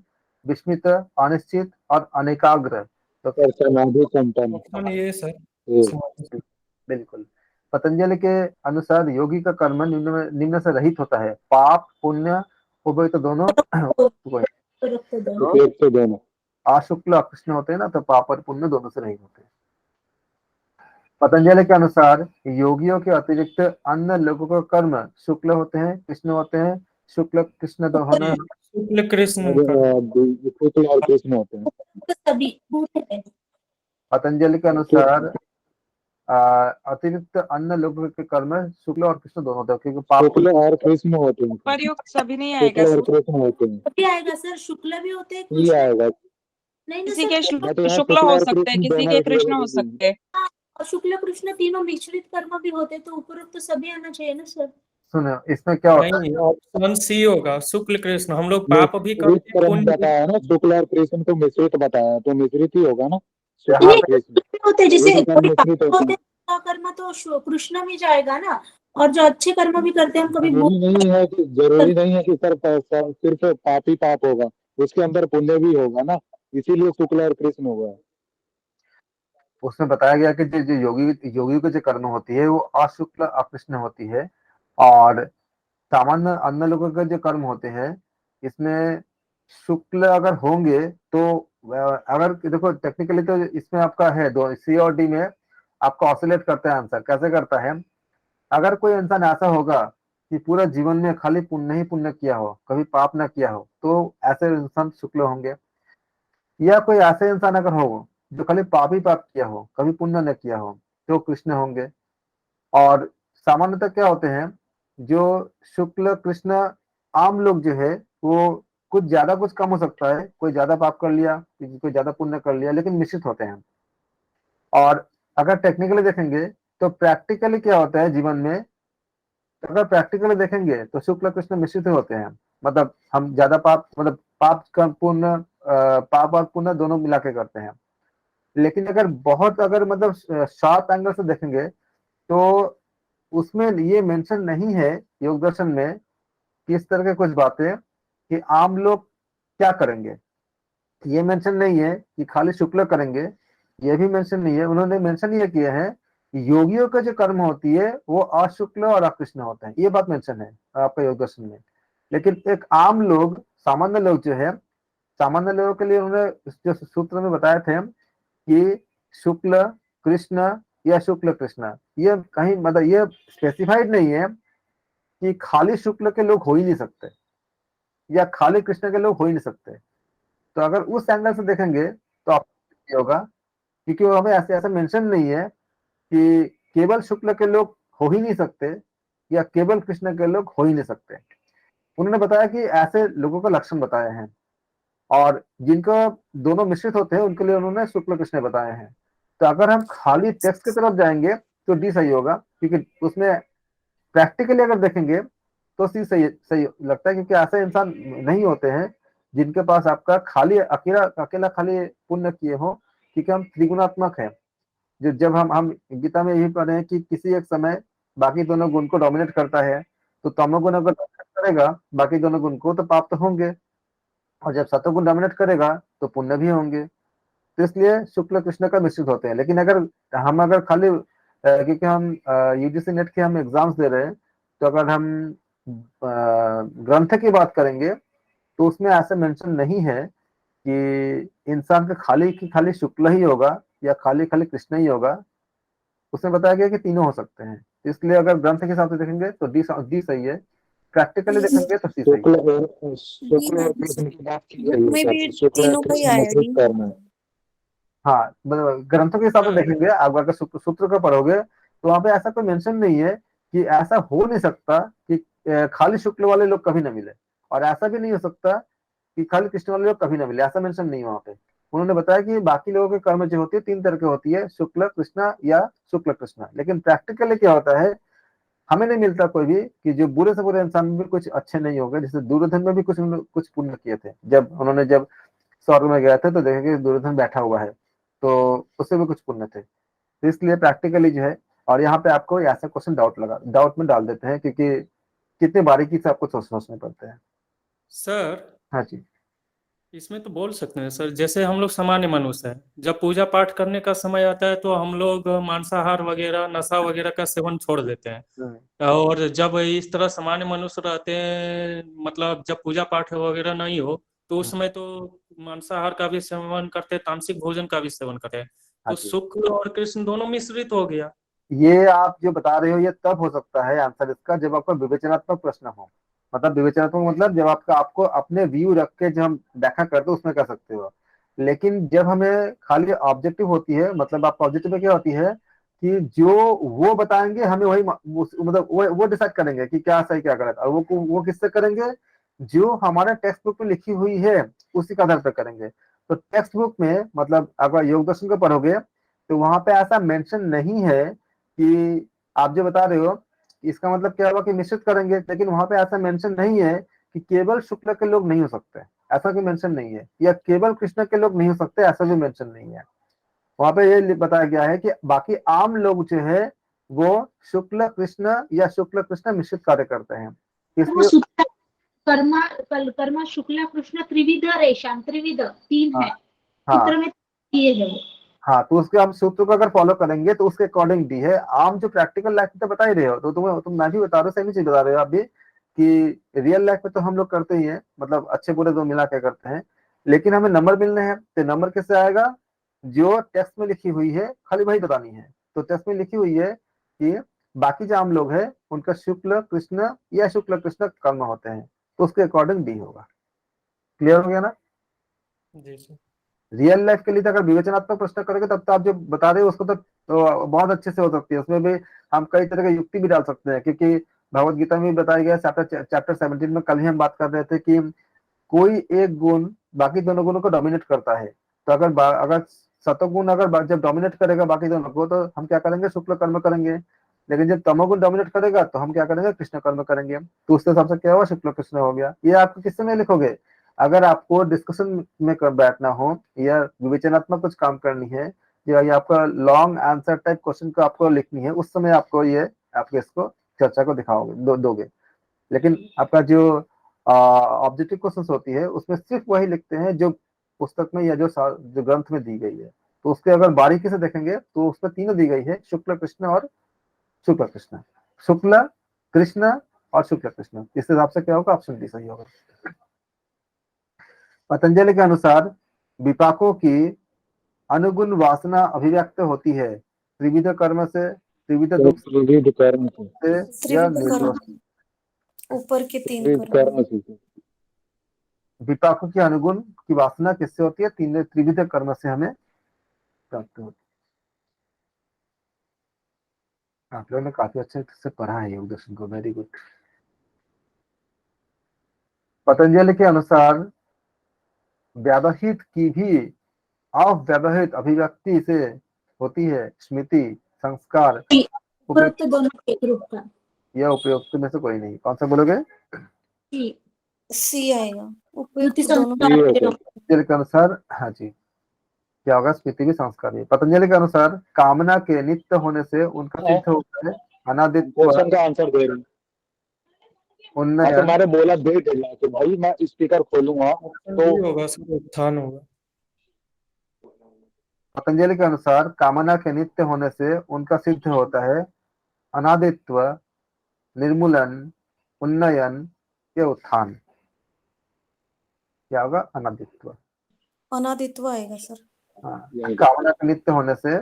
विस्मित, अनिश्चित और अनेकाग्र। तो और समाधि संपन्न। ऑप्शन ये सर, ये समाधि। बिल्कुल। पतंजलि के अनुसार योगी का कर्म निम्न से रहित होता है? पाप, पुण्य, उभय तो दोनों उपरोक्त दोनों। उपयुक्त दोनों। अशुक्ल अकृष्ण होते हैं ना, तो पाप और पुण्य दोनों से रहित होते हैं। पतंजलि के अनुसार योगियों के अतिरिक्त अन्य लोगों का कर्म शुक्ल होते हैं, कृष्ण होते हैं, शुक्ल कृष्ण तो होना। शुक्ल कृष्ण और का शुक्ल और कृष्ण होते हैं। तो सभी पूरे हैं। पतंजलि के अनुसार अतिरिक्त अन्य लोगों के कर्म शुक्ल और कृष्ण दोनों होते हैं, क्योंकि पाप शुक्ल और कृष्ण होते हैं। उपर्युक्त सभी नहीं शुक्ल आएगा और सर? कृष्ण होते हैं, सभी आएगा सर, शुक्ल भी होते हैं, ये कृष्ण आएगा। नहीं ना किसी सर, के बट यहाँ शुक्ल शुक्ल हो और सकते हैं, कृष्ण किसी दोनों के एक कृष्ण लेवल हो के सकते हैं। और शुक्ल कृष्ण तीनों मिश्रित कर्म भी होते, तो उपरोक्त तो सभी आना चाहिए ना सर। सुनो, इसमें क्या होता है, नहीं, ऑप्शन सी होगा, शुक्ल कृष्ण। हम लोग पाप भी मिश्रित करते हैं, कर्म पुण्य भी। बताया ना, शुक्ल और कृष्ण तो मिश्रित बताया, तो मिश्रित ही होगा ना, शुक्ल यहाँ और नहीं, कृष्ण। होते हैं, कोई जैसे भी कर्म कोई मिश्रित पाप होते होते हैं। हैं, कर्म तो कृष्ण में जाएगा ना, और जो अच्छे कर्म भी करते हैं हम कभी जरूरी नहीं है कि सिर्फ पाप ही पाप होगा, उसके अंदर पुण्य भी होगा ना, इसीलिए शुक्ल और कृष्ण होगा। उसमें बताया गया कि जो जो योगियों की जो कर्म होती है वो अशुक्ल अकृष्ण होती है, और सामान्य अन्य लोगों के जो कर्म होते हैं इसमें शुक्ल अगर होंगे तो अगर देखो टेक्निकली तो इसमें आपका है दो, सी और डी में आपका ऑसिलेट करता है आंसर। कैसे करता है, अगर कोई इंसान ऐसा होगा कि पूरा जीवन में खाली पुण्य ही पुण्य किया हो, कभी पाप ना किया हो, तो ऐसे इंसान शुक्ल होंगे। या कोई ऐसे इंसान अगर हो जो खाली पाप ही पाप किया हो, कभी पुण्य न किया हो, तो कृष्ण होंगे। और सामान्यतः क्या होते हैं, जो शुक्ल कृष्ण आम लोग जो है वो कुछ ज्यादा कुछ कम हो सकता है, कोई ज्यादा पाप कर लिया, कोई ज्यादा पुण्य कर लिया, लेकिन मिश्रित होते हैं। और अगर टेक्निकली देखेंगे तो प्रैक्टिकली क्या होता है जीवन में, तो अगर प्रैक्टिकली देखेंगे तो शुक्ल कृष्ण मिश्रित ही होते हैं। मतलब हम ज्यादा पाप, मतलब पाप का पुण्य, पाप और पुण्य दोनों मिला के करते हैं। लेकिन अगर बहुत, अगर मतलब शार्प एंगल से देखेंगे तो उसमें ये मेंशन नहीं है योग दर्शन में कि इस तरह के कुछ बातें कि आम लोग क्या करेंगे, ये मेंशन नहीं है कि खाली शुक्ल करेंगे, ये भी मेंशन नहीं है। उन्होंने मेंशन ये किया है कि योगियों का जो कर्म होती है वो अशुक्ल और अकृष्ण होते हैं, ये बात मेंशन है आपका योग दर्शन में। लेकिन एक आम लोग, सामान्य लोग जो है, सामान्य लोगों के लिए उन्होंने जो सूत्र में बताए थे कि शुक्ल कृष्ण या शुक्ल कृष्ण, ये कहीं मतलब ये स्पेसिफाइड नहीं है कि खाली शुक्ल के लोग हो ही नहीं सकते या खाली कृष्ण के लोग हो ही नहीं सकते। तो अगर उस एंगल से देखेंगे तो आप ये होगा, क्योंकि वो हमें ऐसे ऐसा मेंशन नहीं है कि केवल शुक्ल के लोग हो ही नहीं सकते या केवल कृष्ण के लोग हो ही नहीं सकते। उन्होंने बताया कि ऐसे लोगों का लक्षण बताए हैं, और जिनका दोनों मिश्रित होते हैं उनके लिए उन्होंने शुक्ल कृष्ण बताए हैं। तो अगर हम खाली टेक्स्ट की तरफ जाएंगे तो डी सही होगा, क्योंकि उसमें प्रैक्टिकली अगर देखेंगे तो सी सही सही लगता है, क्योंकि ऐसे इंसान नहीं होते हैं जिनके पास आपका खाली अकेला अकेला खाली पुण्य किए हो, क्योंकि हम त्रिगुणात्मक है। जो जब हम गीता में यही पढ़े हैं कि किसी एक समय बाकी दोनों गुण को डोमिनेट करता है, तो तमोगुण अगर dominate करेगा बाकी दोनों गुण को, तो पाप तो होंगे, और जब सतोगुण डोमिनेट करेगा तो पुण्य भी होंगे। तो इसलिए शुक्ल कृष्ण का मिश्रित होते हैं। लेकिन अगर खाली क्योंकि हम यूजीसी नेट के हम एग्जाम्स दे रहे हैं, तो अगर हम ग्रंथ की बात करेंगे तो उसमें ऐसा मेंशन नहीं है कि इंसान का खाली शुक्ल ही होगा या खाली खाली कृष्ण ही होगा। उसमें बताया गया कि तीनों हो सकते हैं। इसलिए अगर ग्रंथ के हिसाब से देखेंगे तो डी सही है, प्रैक्टिकली देखेंगे तो सी सही है। शुक्ल और कृष्ण की बात की बुक गई है में भी सर, शुक्ल और तीनों का ही कृष्ण आया मिश्रित डी। कर्म है। हाँ, मतलब ग्रंथों के हिसाब से देखेंगे, आप अगर सूत्र को पढ़ोगे तो वहां पे ऐसा कोई मेंशन नहीं है कि ऐसा हो नहीं सकता कि खाली शुक्ल वाले लोग कभी ना मिले, और ऐसा भी नहीं हो सकता कि खाली कृष्ण वाले लोग कभी ना मिले, ऐसा मेंशन नहीं है वहां पे। उन्होंने बताया कि बाकी लोगों के कर्म जो होती है तीन तरह की होती है, शुक्ल कृष्ण या शुक्ल कृष्ण। लेकिन प्रैक्टिकली क्या होता है, हमें नहीं मिलता कोई भी कि जो बुरे से बुरे इंसान में भी कुछ अच्छे नहीं हो गए। जैसे दुर्योधन में भी कुछ पुण्य किए थे, जब स्वर्ग में गए थे तो देखे कि दुर्योधन बैठा हुआ है, तो उससे भी कुछ पुण्य थे। तो इसलिए प्रैक्टिकली जो है, और यहाँ पे आपको ऐसा क्वेश्चन डाउट में डाल देते हैं, क्योंकि कितने बारीकी से आपको सोचने पड़ते हैं। सर, हाँ जी। इसमें तो बोल सकते हैं सर, जैसे हम लोग सामान्य मनुष्य हैं, जब पूजा पाठ करने का समय आता है तो हम लोग मांसाहार वगैरह, नशा वगैरह का सेवन छोड़ देते हैं। और जब इस तरह सामान्य मनुष्य रहते हैं, मतलब जब पूजा पाठ वगैरह नहीं हो, तो उस समय तो मांसाहार का भी सेवन करते हैं, तामसिक भोजन का भी सेवन करते हैं। तो जी शुक्ल और कृष्ण दोनों मिश्रित हो गया। ये आप जो बता रहे हो ये तब हो सकता है आंसर इसका जब आपका विवेचनात्मक प्रश्न हो। मतलब विवेचनात्मक मतलब जब आपको अपने व्यू रख के जब हम व्याख्या करते हो उसमें कर सकते हो। लेकिन जब हमें खाली ऑब्जेक्टिव होती है, मतलब आपका ऑब्जेक्टिव में क्या होती है कि जो वो बताएंगे हमें वही मतलब वो डिसाइड करेंगे कि क्या सही क्या गलत, और वो किससे करेंगे, जो हमारे टेक्स्ट बुक में लिखी हुई है उसी के आधार पर करेंगे। तो टेक्स्ट बुक में मतलब अगर योग दर्शन को पढ़ोगे तो वहां पे ऐसा मेंशन नहीं है कि आप जो बता रहे हो इसका मतलब क्या हुआ कि मिश्रित करेंगे, लेकिन वहां पे ऐसा मेंशन नहीं है कि केवल शुक्ल के लोग नहीं हो सकते, ऐसा कोई मेंशन नहीं है, या केवल कृष्ण के लोग नहीं हो सकते ऐसा भी मेंशन नहीं है। वहां पे ये बताया गया है कि बाकी आम लोग जो है वो शुक्ल कृष्ण या शुक्ल कृष्ण मिश्रित कार्य करते हैं, वो इसलिए सूत्र कर्मा कर्मा शुक्ला कृष्ण त्रिविध रेशान, त्रिविध 3 है हाँ सूत्र में दिए है वो। हाँ, तो उसके हम सूत्र को अगर फॉलो करेंगे तो उसके अकॉर्डिंग दी है। आम जो प्रैक्टिकल लाइफ में तो बता ही रहे हो, तो मैं भी बता रहा हूँ, सेम ही चीज बता रहे हो आप भी कि रियल लाइफ में तो हम लोग करते ही हैं, मतलब अच्छे बुरे दो मिला के करते हैं। लेकिन हमें नंबर मिलने हैं तो नंबर कैसे आएगा, जो टेक्स्ट में लिखी हुई है खाली वही बतानी है। तो टेक्स्ट में लिखी हुई है कि बाकी जो आम लोग है उनका शुक्ल कृष्ण या शुक्ल कृष्ण कर्म होते हैं, तो उसके अकॉर्डिंग डी होगा। क्लियर हो गया ना। जी सर। रियल लाइफ के लिए तो अगर विवेचनात्मक प्रश्न करोगे तब तो आप जो बता रहे हो उसको तो बहुत अच्छे से हो सकती है, उसमें भी हम कई तरह की युक्ति भी डाल सकते हैं, क्योंकि भगवत गीता में भी बताया गया चैप्टर 17 में कल ही हम बात कर रहे थे कि कोई एक गुण बाकी दोनों गुणों को डोमिनेट करता है। तो अगर सतोगुण अगर जब डोमिनेट करेगा बाकी दोनों को तो हम क्या करेंगे, शुक्ल कर्म करेंगे। लेकिन जब तमोगुण डोमिनेट करेगा तो हम क्या करेंगे, कृष्ण कर्म करेंगे। तो उसके हिसाब से क्या हुआ, शुक्ल कृष्ण हो गया। ये आपको किससे में लिखोगे, अगर आपको डिस्कशन में कर बैठना हो या विवेचनात्मक कुछ काम करनी है या ये आपका लॉन्ग आंसर टाइप क्वेश्चन को आपको लिखनी है, उस समय आपको ये आपके इसको चर्चा को दिखाओगे दोगे। लेकिन आपका जो ऑब्जेक्टिव क्वेश्चन होती है उसमें सिर्फ वही लिखते हैं जो पुस्तक में या जो ग्रंथ में दी गई है। तो उसके अगर बारीकी से देखेंगे तो उसमें तीनों दी गई है, शुक्ल कृष्ण और शुक्ल कृष्ण, शुक्ल कृष्ण और शुक्ल कृष्ण। इस हिसाब से क्या होगा, ऑप्शन डी सही होगा। पतंजलि के अनुसार विपाकों की अनुगुण वासना अभिव्यक्त होती है त्रिविध कर्म से, त्रिविध दुख त्रिविध कर्म से, से या त्रिविध निर्दोष। कर्म, ऊपर के 3 त्रिविध कर्म। कर्म से। विपाकों की अनुगुण की वासना किससे होती है, तीन त्रिविध कर्म से हमें प्राप्त होती है। आप लोगों ने काफी अच्छे से पढ़ा है योग दर्शन को, वेरी गुड। पतंजलि के अनुसार व्यवहित की भी अव्यवहित अभिव्यक्ति से होती है स्मृति, संस्कार, उपरोक्त उपयुक्त दोनों एक रूप का या उपयुक्त में से कोई नहीं। कौन सा बोलोगे, जी, सी आएगा, स्मृति उपयुक्त दोनों। ये संस्कार होगा। पतंजलि के अनुसार, हाँ जी क्या होगा, स्मृति भी संस्कार है। पतंजलि के अनुसार कामना के नित्य होने से उनका सिद्ध होता है अनादित्व, क्वेश्चन का आंसर दे रही हूँ। हाँ तो उन्नयन। मैंने बोला दे देना कि भाई मैं स्पीकर खोलूंगा ऑप्शन तो डी होगा सर, उत्थान होगा। पतंजलि के अनुसार कामना के नित्य होने से उनका सिद्ध होता है अनादित्व, निर्मूलन, उन्नयन या उत्थान। क्या होगा, अनादित्व। अनादित्व आएगा सर। हाँ, कामना के नित्य होने से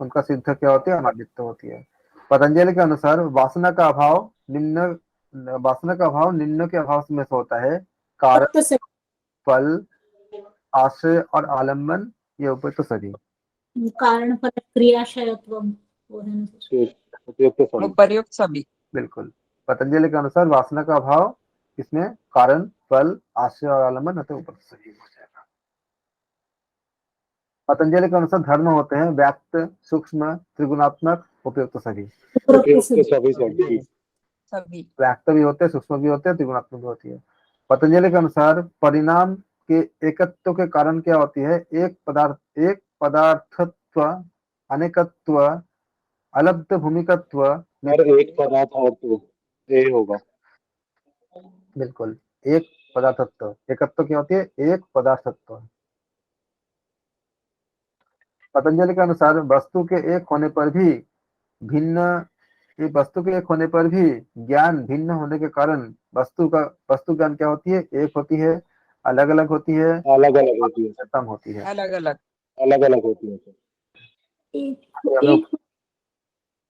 उनका सिद्ध क्या होती है, अनादित्व होती है। पतंजलि के अनुसार वासना का अभाव निम्न के अभाव में से होता है, कारण, उपरोक्त से फल, आश्रय और आलम्बन, ये ऊपर तो सभी। कारण फल क्रियाशयत्व वो है ना सर। उपयुक्त सभी। उपर्युक्त सभी। बिल्कुल। पतंजलि के अनुसार वासना का अभाव इसमें कारण, फल, आश्रय और आलम्बन अतः ऊपर तो सभी हो जाएगा। पतंजलि के अनुसार धर्म होते हैं व्यक्त, सूक्ष्म, त्रिगुणात्मक, उपयुक्त सभी। उपरोक्त उपयुक्त से सभी सभी। सभी। व्यक्त भी होते हैं, सूक्ष्म भी होते हैं, त्रिगुणात्मक भी होती है। पतंजलि के अनुसार परिणाम के एकत्व के कारण क्या होती है, एक पदार्थत्व, अनेकत्व, अलब्ध भूमिकत्व। और एक पदार्थ और तो ये होगा। बिल्कुल, एक पदार्थत्व, एकत्व क्या होती है, एक पदार्थत्व। पतंजलि के अनुसार वस्तु के एक होने पर भी भिन्न, ये वस्तु के एक होने पर भी ज्ञान भिन्न होने के कारण वस्तु ज्ञान क्या होती है, एक होती है, अलग अलग होती है, अलग अलग होती है, कम होती है। अलग अलग। अलग अलग होती है।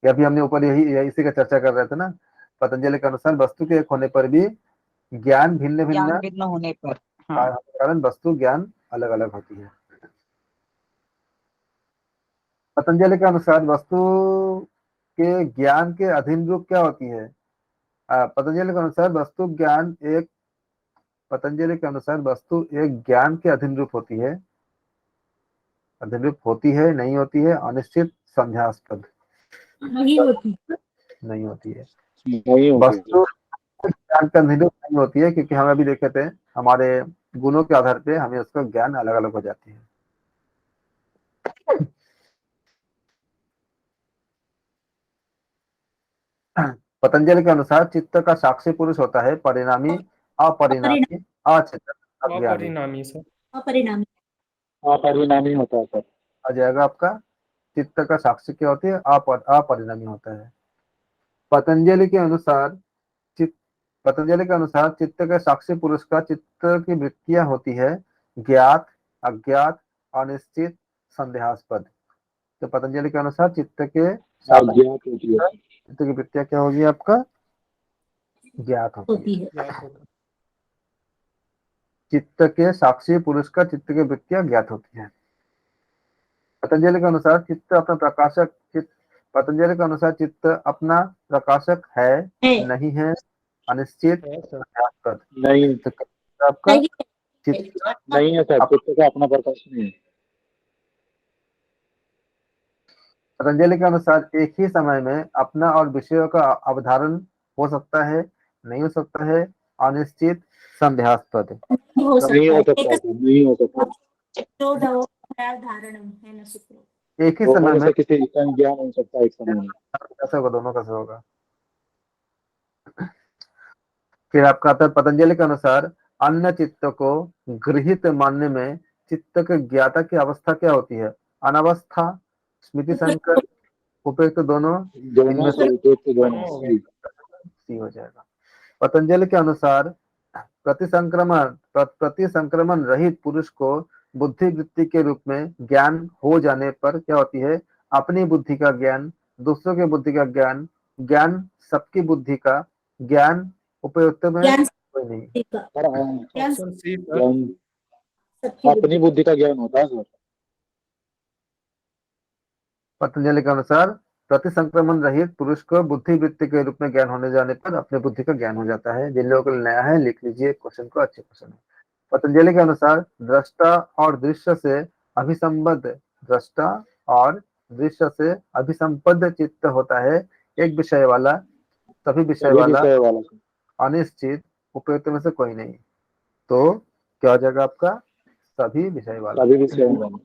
अभी हमने ऊपर इसी का चर्चा कर रहे थे ना। पतंजलि के अनुसार वस्तु के एक होने पर भी ज्ञान भिन्न भिन्न ज्ञान भिन्न होने पर। हाँ। कारण वस्तु ज्ञान अलग अलग होती है। पतंजलि के अनुसार वस्तु के ज्ञान के अधीन रूप क्या होती है? पतंजलि के अनुसार पतंजलि के अनुसार वस्तु एक ज्ञान के अधीन रूप होती है। अधीन रूप होती है, नहीं होती है, अनिश्चित, संध्यास्पद। नहीं होती नहीं होती है नहीं होती वस्तु ज्ञान का अधीन रूप नहीं होती है, क्योंकि हम अभी देखे थे हमारे गुणों के आधार पे हमें उसका ज्ञान अलग अलग हो जाती है। पतंजलि के अनुसार चित्त का साक्षी पुरुष होता है परिणामी, अपरिणामी, अचेतन, अज्ञानी। अपरिणामी सर। अपरिणामी अपरिणामी होता है सर। आ जाएगा आपका। चित्त का साक्षी क्या होती है? अपरिणामी होता है। पतंजलि के अनुसार पतंजलि के अनुसार चित्त के साक्षी पुरुष का चित्त की वृत्तियां होती है ज्ञात, अज्ञात, अनिश्चित, संदेहास्पद। तो पतंजलि के अनुसार चित्त के साक्षी अज्ञात होती है। चित्त की वृत्तियां क्या होगी आपका? ज्ञात होती होती है। है। चित्त के साक्षी पुरुष का चित्त की वृत्तियां ज्ञात होती है। पतंजलि के अनुसार चित्त अपना प्रकाशक पतंजलि के अनुसार चित्त अपना प्रकाशक है, नहीं है, अनिश्चित, संदेहास्पद। नहीं तो आपका नहीं चित्त नहीं है सर, चित्त का अपना प्रकाश नहीं है। पतंजलि के अनुसार एक ही समय में अपना और विषयों का अवधारण हो सकता है, नहीं हो सकता है, अनिश्चित, संदेहास्पद। हो नहीं हो सकता सकता है। सर, नहीं हो सकता। धारणम है ना सूत्र। एक ही समय दोनों में में से किसी का ज्ञान हो सकता है एक समय में। कैसे होगा? दोनों कैसे होगा? फिर आपका आता है पतंजलि के अनुसार अन्य चित्त को गृहीत मानने में चित्त के ज्ञाता की अवस्था क्या होती है? अनावस्था, स्मृति संकर, उपयुक्त, दोनों, दोनों इनमें से से उपयुक्त दोनों हो सही। सी हो जाएगा। पतंजलि के अनुसार प्रतिसंक्रमण रहित पुरुष को बुद्धि वृत्ति के रूप में ज्ञान हो जाने पर क्या होती है? अपनी बुद्धि का ज्ञान, दूसरों की बुद्धि का ज्ञान, ज्ञान सबकी बुद्धि का ज्ञान, उपयुक्त में ज्ञान कोई नहीं। सर ज्ञान ऑप्शन सी सर। ज्ञान सबकी अपनी बुद्धि का ज्ञान होता है सर। पतंजलि के अनुसार प्रतिसंक्रमण रहित पुरुष को बुद्धि वृत्ति के रूप में ज्ञान होने जाने पर अपने बुद्धि का ज्ञान हो जाता है। जिन लोगों को नया है लिख लीजिए क्वेश्चन को, अच्छे क्वेश्चन है। पतंजलि के अनुसार दृष्टा और दृश्य से अभिसंबद्ध दृष्टा और दृश्य से अभिसंबद्ध चित्त होता है एक विषय वाला, सभी विषय सभी वाला, विषय वाला सर। अनिश्चित, उपयुक्त में से कोई नहीं। तो क्या हो जाएगा आपका? सभी विषय वाला। सभी विषय वाला।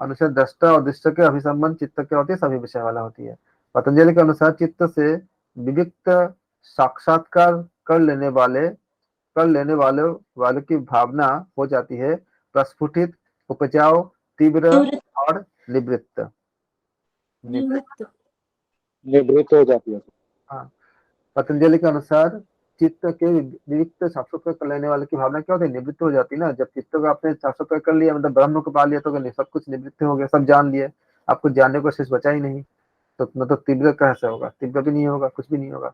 अनुसार दृष्टा और दृश्य के अभिसंबंध चित्त क्या होती है? सभी विषय वाला होती है। पतंजलि के अनुसार चित्त से विविक्त साक्षात्कार कर लेने वाले की भावना हो जाती है प्रस्फुटित, उपजाऊ, तीव्र और निवृत्त। निवृत्त हो जाती है। हाँ। पतंजलि के अनुसार चित्त के विविक्त साक्षात्कार कर लेने वाले की भावना क्या होती है? निवृत्त हो जाती है ना। जब चित्त को आपने साक्षात्कार कर लिया, मतलब ब्रह्म को पा लिया, तो सब कुछ निवृत्त हो गया, सब जान लिए, आपको जानने को शेष बचा ही नहीं। तो मतलब तीव्र कैसे होगा? तीव्र भी नहीं होगा, कुछ भी नहीं होगा।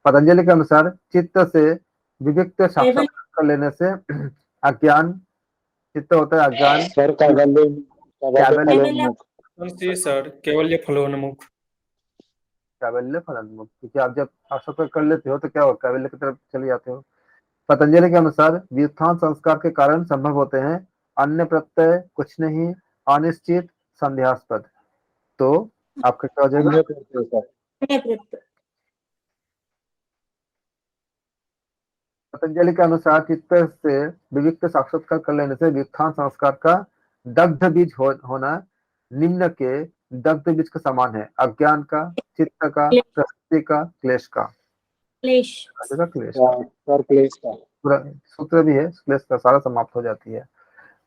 पतंजलि के अनुसार चित्त से विविक्त साक्षात्कार कर लेने से अज्ञान, चित्त होता है अज्ञान, सर फलोन्मुख। ऑप्शन सी सर, केवल फलोन्मुख। कैवल्य फलोन्मुख, क्योंकि आप जब साक्षात्कार कर लेते हो तो क्या हो? कैवल्य की तरफ चले जाते हो। पतंजलि के अनुसार व्युत्थान संस्कार के कारण संभव होते हैं अन्य प्रत्यय, कुछ नहीं, अनिश्चित, संदेहास्पद। तो आपका क्या हो जाएगा? पतंजलि के अनुसार चित्त से विविक्त साक्षात्कार कर लेने से व्युत्थान संस्कार का दग्ध बीज होना निम्न के दग्ध बीज के समान है। अज्ञान का, चित्त का, प्रकृति का, क्लेश का। क्लेश का सर क्लेश का पूरा सूत्र भी है, क्लेश का सारा समाप्त हो जाती है।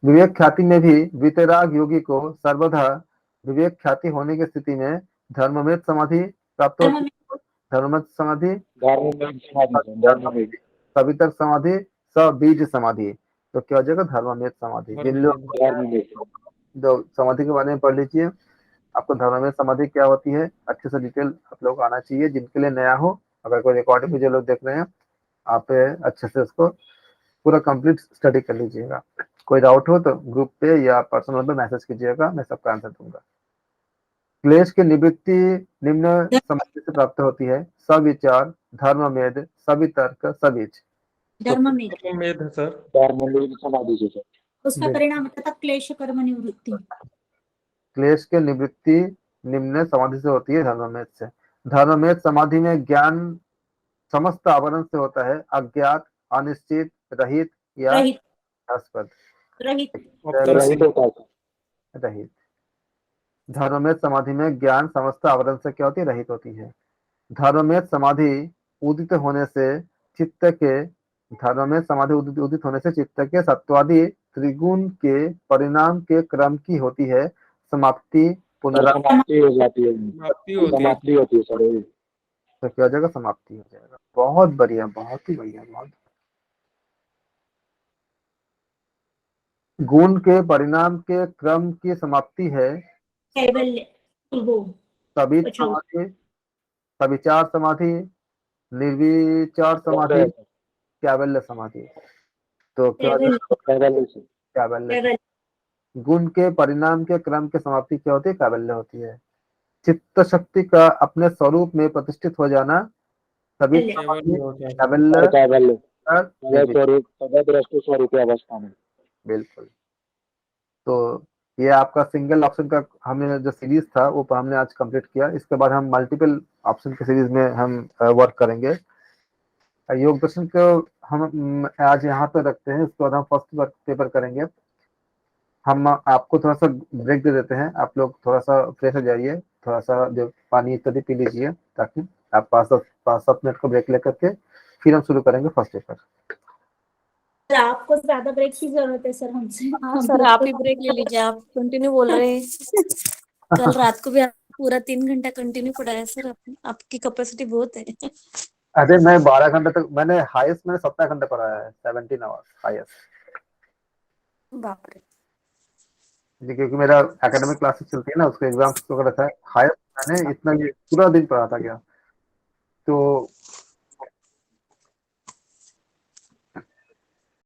विवेक ख्याति में भी वितराग योगी को सर्वदा विवेक ख्याति होने की स्थिति में धर्ममेध समाधि प्राप्त होती है। धर्ममेध समाधि, सवितर्क समाधि, सबीज समाधि। तो क्या हो जाएगा? धर्ममेध समाधि। जिन लोग जो समाधि के बारे में पढ़ लीजिए। आपको धर्म में समाधि क्या होती है अच्छे से डिटेल आप लोग आना चाहिए, जिनके लिए नया हो। अगर कोई रिकॉर्डिंग मुझे लोग देख रहे हैं, आप अच्छे से उसको पूरा कंप्लीट स्टडी कर लीजिएगा। कोई डाउट हो तो ग्रुप पे या पर्सनल पे मैसेज कीजिएगा, मैं सबका आंसर दूंगा। क्लेश की निवृत्ति निम्न समाधि से प्राप्त होती है: सविचार, धर्ममेध, सवितर्क, सविच। धर्म में धर्ममेध है सर। धर्ममेध समाधि से सर। उसका परिणाम होता था क्लेश कर्म निवृत्ति। क्लेश की निवृत्ति निम्न समाधि से होती है: धर्ममेध से। धर्ममेध समाधि में ज्ञान समस्त आवरण से होता है, अज्ञात, अनिश्चित, रहित या रहित आस्पद। रहित रहित होता है सर। रहित। धर्ममेध समाधि में ज्ञान समस्त आवरण से क्या होती है? रहित होती है। धर्ममेध समाधि उदित होने से चित्त के धर्ममेध समाधि उदित होने से चित्त के सत्वादि त्रिगुण के परिणाम के क्रम की होती है समाप्ति, पुनरावृत्ति। समाप्ति हो जाती है। समाप्ति होती है। समाप्ति होती है सर। वही। तो क्या हो जाएगा? समाप्ति हो जाएगा। बहुत बढ़िया, बहुत ही बढ़िया, बहुत। गुण के परिणाम के क्रम की समाप्ति है कैवल्य वो सभी अच्छा समाधि, सविचार समाधि, निर्विचार समाधि, कैवल्य समाधि। तो क्या हो कैवल्य जाएगा? कैवल्य से। कैवल्य। कैवल्य गुण के परिणाम के क्रम की समाप्ति क्या होती है? कैवल्य होती है। चित्त शक्ति का अपने स्वरूप में प्रतिष्ठित हो जाना सभी कैवल्य समाधि, होता है। कैवल्य कैवल्य और सदा निर्विचार। स्वरूप सदा दृष्टि स्वरूप अवस्था में। बिल्कुल। तो ये आपका सिंगल ऑप्शन का हमने जो सीरीज था वो हमने आज कंप्लीट किया। इसके बाद हम मल्टीपल ऑप्शन की सीरीज में हम वर्क करेंगे। योग दर्शन को हम आज यहाँ पे रखते हैं, उसके बाद हम फर्स्ट वर्क पेपर करेंगे। हम आपको थोड़ा सा ब्रेक दे देते हैं, आप लोग थोड़ा सा फ्रेश हो जाइए, थोड़ा सा जो पानी इत्यादि पी लीजिए, ताकि आप 5-7 मिनट का ब्रेक लेकर के फिर हम शुरू करेंगे फर्स्ट पेपर। सर, आपको ज्यादा ब्रेक की जरूरत है सर हमसे। हाँ हम सर, लोग आप तो ही ब्रेक ले लीजिए, आप कंटिन्यू बोल रहे हैं। कल रात को भी आप पूरा 3 घंटा कंटिन्यू पढ़ाया सर, आपकी कैपेसिटी बहुत है। अरे मैं 12 घंटे तक, मैंने 17 घंटे पढ़ाया है, 17 आवर्स हाईएस्ट। बाप रे। जी, क्योंकि मेरा एकेडमिक क्लासेस चलती है ना, उसके एग्जाम्स वगैरह था, हाईएस्ट मैंने इतना ये पूरा दिन पढ़ा था क्या। तो